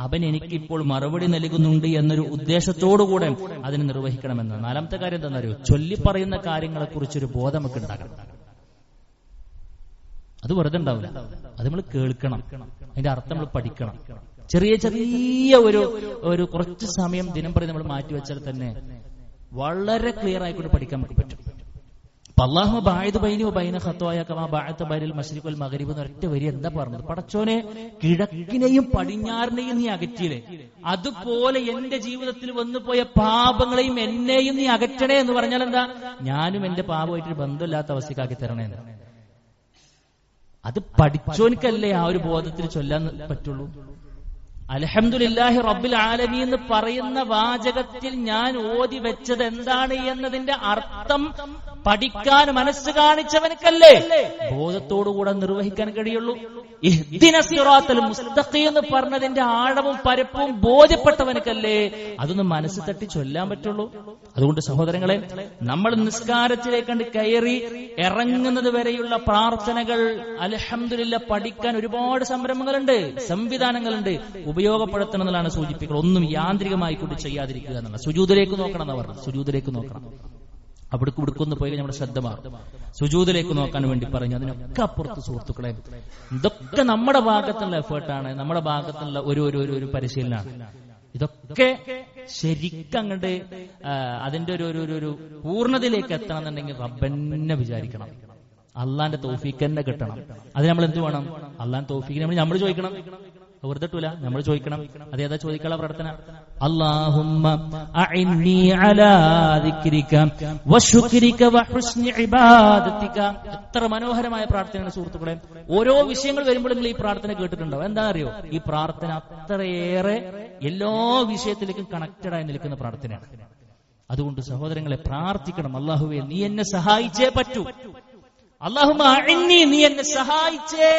അവൻ എനിക്കിപ്പോൾ മറുപടി നൽകുന്നുണ്ട് എന്നൊരു ഉദ്ദേശത്തോടുകൂടെ അതിനെ നിർവഹിക്കണമെന്ന്. നാലാമത്തെ കാര്യം എന്താണെന്നറിയോ? ചൊല്ലിപ്പറയുന്ന കാര്യങ്ങളെ കുറിച്ചൊരു ബോധം നമുക്ക് ഉണ്ടാകണം. അത് വെറുതെ ഉണ്ടാവില്ല, അത് നമ്മൾ കേൾക്കണം, അതിന്റെ അർത്ഥം നമ്മൾ പഠിക്കണം. ചെറിയ ചെറിയ ഒരു കുറച്ച് സമയം ദിനം പ്രതി നമ്മൾ മാറ്റിവെച്ചാൽ തന്നെ വളരെ ക്ലിയർ ആയിക്കൊണ്ട് പഠിക്കാൻ നമുക്ക് പറ്റും. അല്ലാഹു ബഅദ ബൈനി വബൈന ഖത്വായ കമാ ബഅദ ബൈനൽ മശ്രിഖ് വൽ മഗ്രിബ് എന്ന ഒറ്റ വരി എന്താ പറഞ്ഞത്? പടച്ചോനെ, കിഴക്കിനെയും പടിഞ്ഞാറിനെയും നീ അകറ്റിയില്ലേ, അതുപോലെ എന്റെ ജീവിതത്തിൽ വന്നുപോയ പാപങ്ങളെയും എന്നെയും നീ അകറ്റണേ എന്ന് പറഞ്ഞാൽ എന്താ? ഞാനും എന്റെ പാപമായിട്ട് ബന്ധമില്ലാത്ത അവസ്ഥക്കാക്കി തരണേ. അത് പഠിച്ചോനിക്കല്ലേ ആ ഒരു ബോധത്തിൽ ചൊല്ലാൻ പറ്റുള്ളൂ. അൽഹംദുലില്ലാഹി റബ്ബിൽ ആലമീൻ എന്ന് പറയുന്ന വാചകത്തിൽ ഞാൻ ഓതി വെച്ചത് എന്താണ് എന്നതിന്റെ അർത്ഥം പഠിക്കാൻ മനസ്സ് കാണിച്ചവനക്കല്ലേ ബോധത്തോടുകൂടെ നിർവഹിക്കാൻ കഴിയുള്ളൂ. ഇഹ്ദിന സിറാത്തൽ മുസ്തഖീം എന്ന് പറഞ്ഞതിന്റെ ആഴവും പരപ്പും ബോധ്യപ്പെട്ടവനക്കല്ലേ അതൊന്ന് മനസ്സ് തട്ടി ചൊല്ലാൻ പറ്റുള്ളൂ. അതുകൊണ്ട് സഹോദരങ്ങളെ, നമ്മൾ നിസ്കാരത്തിലേക്കണ്ട് കയറി ഇറങ്ങുന്നത് വരെയുള്ള പ്രാർത്ഥനകൾ അൽഹംദുലില്ലാഹ് പഠിക്കാൻ ഒരുപാട് സംരംഭങ്ങളുണ്ട്, സംവിധാനങ്ങളുണ്ട്. ഉപയോഗപ്പെടുത്തണം എന്നതാണ് സൂചിപ്പിക്കുക. ഒന്നും യാന്ത്രികമായി കൂടി ചെയ്യാതിരിക്കുക എന്നുള്ള. സുജൂദിലേക്ക് നോക്കണം എന്ന് പറഞ്ഞു. സുജൂദിലേക്ക് നോക്കണം. അവിടേക്ക് ഇവിടുക്കൊന്ന് പോയി നമ്മുടെ ശ്രദ്ധ മാറും. സുജൂദിലേക്ക് നോക്കാൻ വേണ്ടി പറഞ്ഞു. അതിനൊക്കെ അപ്പുറത്ത് സുഹൃത്തുക്കളെ, ഇതൊക്കെ നമ്മുടെ ഭാഗത്തുള്ള എഫേർട്ടാണ്, നമ്മുടെ ഭാഗത്തുള്ള ഒരു പരിശീലനമാണ്. ഇതൊക്കെ ശരിക്കങ്ങട്ട് അതിന്റെ ഒരു പൂർണ്ണതയിലേക്ക് എത്തണം എന്നുണ്ടെങ്കിൽ റബ്ബന്നെ വിചാരിക്കണം, അള്ളാന്റെ തൗഫീഖ് തന്നെ കിട്ടണം. അത് നമ്മൾ എന്ത് വേണം? അള്ളാന്റെ തൗഫീഖ് നമ്മൾ ചോദിക്കണം, വെറുതെട്ടൂല, നമ്മൾ ചോദിക്കണം. അതേതാ ചോദിക്കാനുള്ള പ്രാർത്ഥന? അല്ലാഹുമ്മ അഇന്നി അലാ ദിക്രിക വശുക്രിക വഹുസ്നി ഇബാദതിക. എത്ര മനോഹരമായ പ്രാർത്ഥനയാണ് സുഹൃത്തുക്കളെ. ഓരോ വിഷയങ്ങൾ വരുമ്പോൾ നിങ്ങൾ ഈ പ്രാർത്ഥന കേട്ടിട്ടുണ്ടാവും. എന്താ അറിയോ? ഈ പ്രാർത്ഥന അത്രയേറെ എല്ലാ വിഷയത്തിലേക്കും കണക്റ്റഡ് ആയി നിൽക്കുന്ന പ്രാർത്ഥനയാണ്. അതുകൊണ്ട് സഹോദരങ്ങളെ, പ്രാർത്ഥിക്കണം. അല്ലാഹുവേ, നീ എന്നെ സഹായിച്ചേ പറ്റൂ. അല്ലാഹുമ്മ അഇന്നി, നീ എന്നെ സഹായിച്ചേ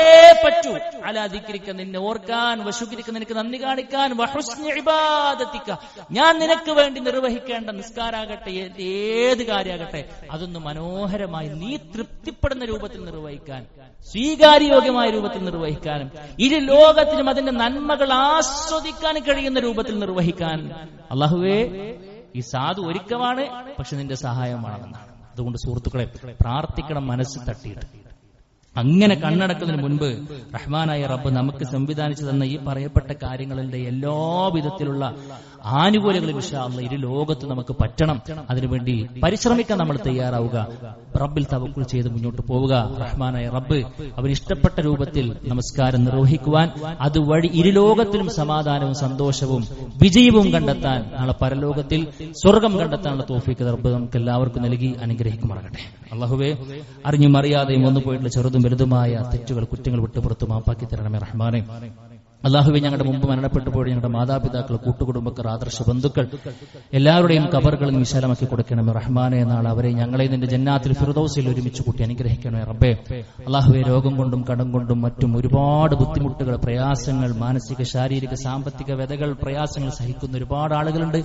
പറ്റൂ. അലാ ദിക്രിക, നിന്നെ ഓർക്കാൻ, വശുക്രിക, നിനക്ക് നന്ദി കാണിക്കാൻ, വഹുസ്നി ഇബാദതിക, ഞാൻ നിനക്ക് വേണ്ടി നിർവഹിക്കേണ്ട നിസ്കാരാകട്ടെ, ഏത് കാര്യമാകട്ടെ, അതൊന്ന് മനോഹരമായി നീ തൃപ്തിപ്പെടുന്ന രൂപത്തിൽ നിർവഹിക്കാൻ, സ്വീകാര്യോഗ്യമായ രൂപത്തിൽ നിർവഹിക്കാനും ഇരു ലോകത്തിനും അതിന്റെ നന്മകൾ ആസ്വദിക്കാൻ കഴിയുന്ന രൂപത്തിൽ നിർവഹിക്കാൻ അല്ലാഹുവേ, ഈ സാധു ഒരുക്കമാണ്, പക്ഷെ നിന്റെ സഹായമാണെന്നാണ്. അതുകൊണ്ട് സുഹൃത്തുക്കളെ, പ്രാർത്ഥിക്കണം മനസ്സ് തട്ടിയിട്ട്. അങ്ങനെ കണ്ണടക്കുന്നതിന് മുൻപ് റഹ്മാനായ റബ്ബ് നമുക്ക് സംവിധാനിച്ചു തന്ന ഈ പറയപ്പെട്ട കാര്യങ്ങളുടെ എല്ലാ വിധത്തിലുള്ള ആനുകൂല്യങ്ങൾ ഇൻഷാ അല്ലാഹ് ഇരു ലോകത്ത് നമുക്ക് പറ്റണം. അതിനുവേണ്ടി പരിശ്രമിക്കാൻ നമ്മൾ തയ്യാറാവുക. റബ്ബിൽ തവക്കുൽ ചെയ്ത് മുന്നോട്ട് പോവുക. റഹ്മാനായ റബ്ബ് അവന് ഇഷ്ടപ്പെട്ട രൂപത്തിൽ നമസ്കാരം നിർവഹിക്കുവാൻ, അതുവഴി ഇരുലോകത്തിലും സമാധാനവും സന്തോഷവും വിജയവും കണ്ടെത്താൻ, നാളെ പരലോകത്തിൽ സ്വർഗം കണ്ടെത്താനുള്ള തൗഫീഖ് റബ്ബ് നമുക്ക് എല്ലാവർക്കും നൽകി അനുഗ്രഹിക്കുമാറാകട്ടെ. അല്ലാഹുവേ, അറിഞ്ഞും അറിയാതെയും വന്നു പോയിട്ടുള്ള ചെറുതും വലുതുമായ തെറ്റുകൾ കുറ്റങ്ങൾ വിട്ടുപുറത്തു മാപ്പാക്കി തരണമേ റഹ്മാനെ. അല്ലാഹുവേ, ഞങ്ങളുടെ മുമ്പ് മരണപ്പെട്ടു പോയ ഞങ്ങളുടെ മാതാപിതാക്കൾ, കൂട്ടുകുടുംബക്കാർ, ആദർശ ബന്ധുക്കൾ എല്ലാവരുടെയും കബറുകളിൽ വിശാലമാക്കി കൊടുക്കണമേ റഹ്മാനെ. നാളെ അവരെ ഞങ്ങളെ നിന്റെ ജന്നാത്തിൽ ഫിർദൗസിൽ ഒരുമിച്ച് കൂട്ടി അനുഗ്രഹിക്കണമേ റബ്ബേ. അല്ലാഹുവേ, രോഗം കൊണ്ടും കടം കൊണ്ടും മറ്റും ഒരുപാട് ബുദ്ധിമുട്ടുകൾ, പ്രയാസങ്ങൾ, മാനസിക ശാരീരിക സാമ്പത്തിക വ്യതകൾ, പ്രയാസങ്ങൾ സഹിക്കുന്ന ഒരുപാട് ആളുകളുണ്ട്.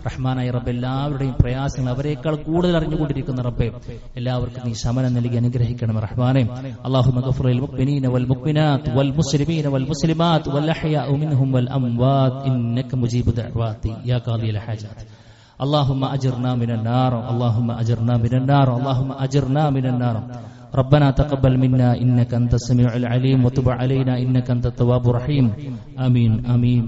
റഹ്മാനായ റബ്ബ് എല്ലാവരുടെയും പ്രയാസങ്ങൾ അവരെക്കാൾ കൂടുതൽ അറിഞ്ഞുകൊണ്ടിരിക്കുന്ന റബ്ബേ, എല്ലാവർക്കും നീ ശമനം നൽകി അനുഗ്രഹിക്കണമേ റഹ്മാനെ. അല്ലാഹുമ്മ ഗഫിർ ലിൽ മുഅ്മിനീന വൽ മുഅ്മിനാത്ത് വൽ മുസ്ലിമീന വൽ മുസ്ലിമാത്ത് വൽ الأحياء منهم والأموات إنك مجيب دعوات يا قاضي الحاجات. اللهم أجرنا من النار، اللهم أجرنا من النار، اللهم أجرنا من النار. ربنا تقبل منا إنك أنت السميع العليم وتب علينا إنك أنت التواب الرحيم. آمين آمين.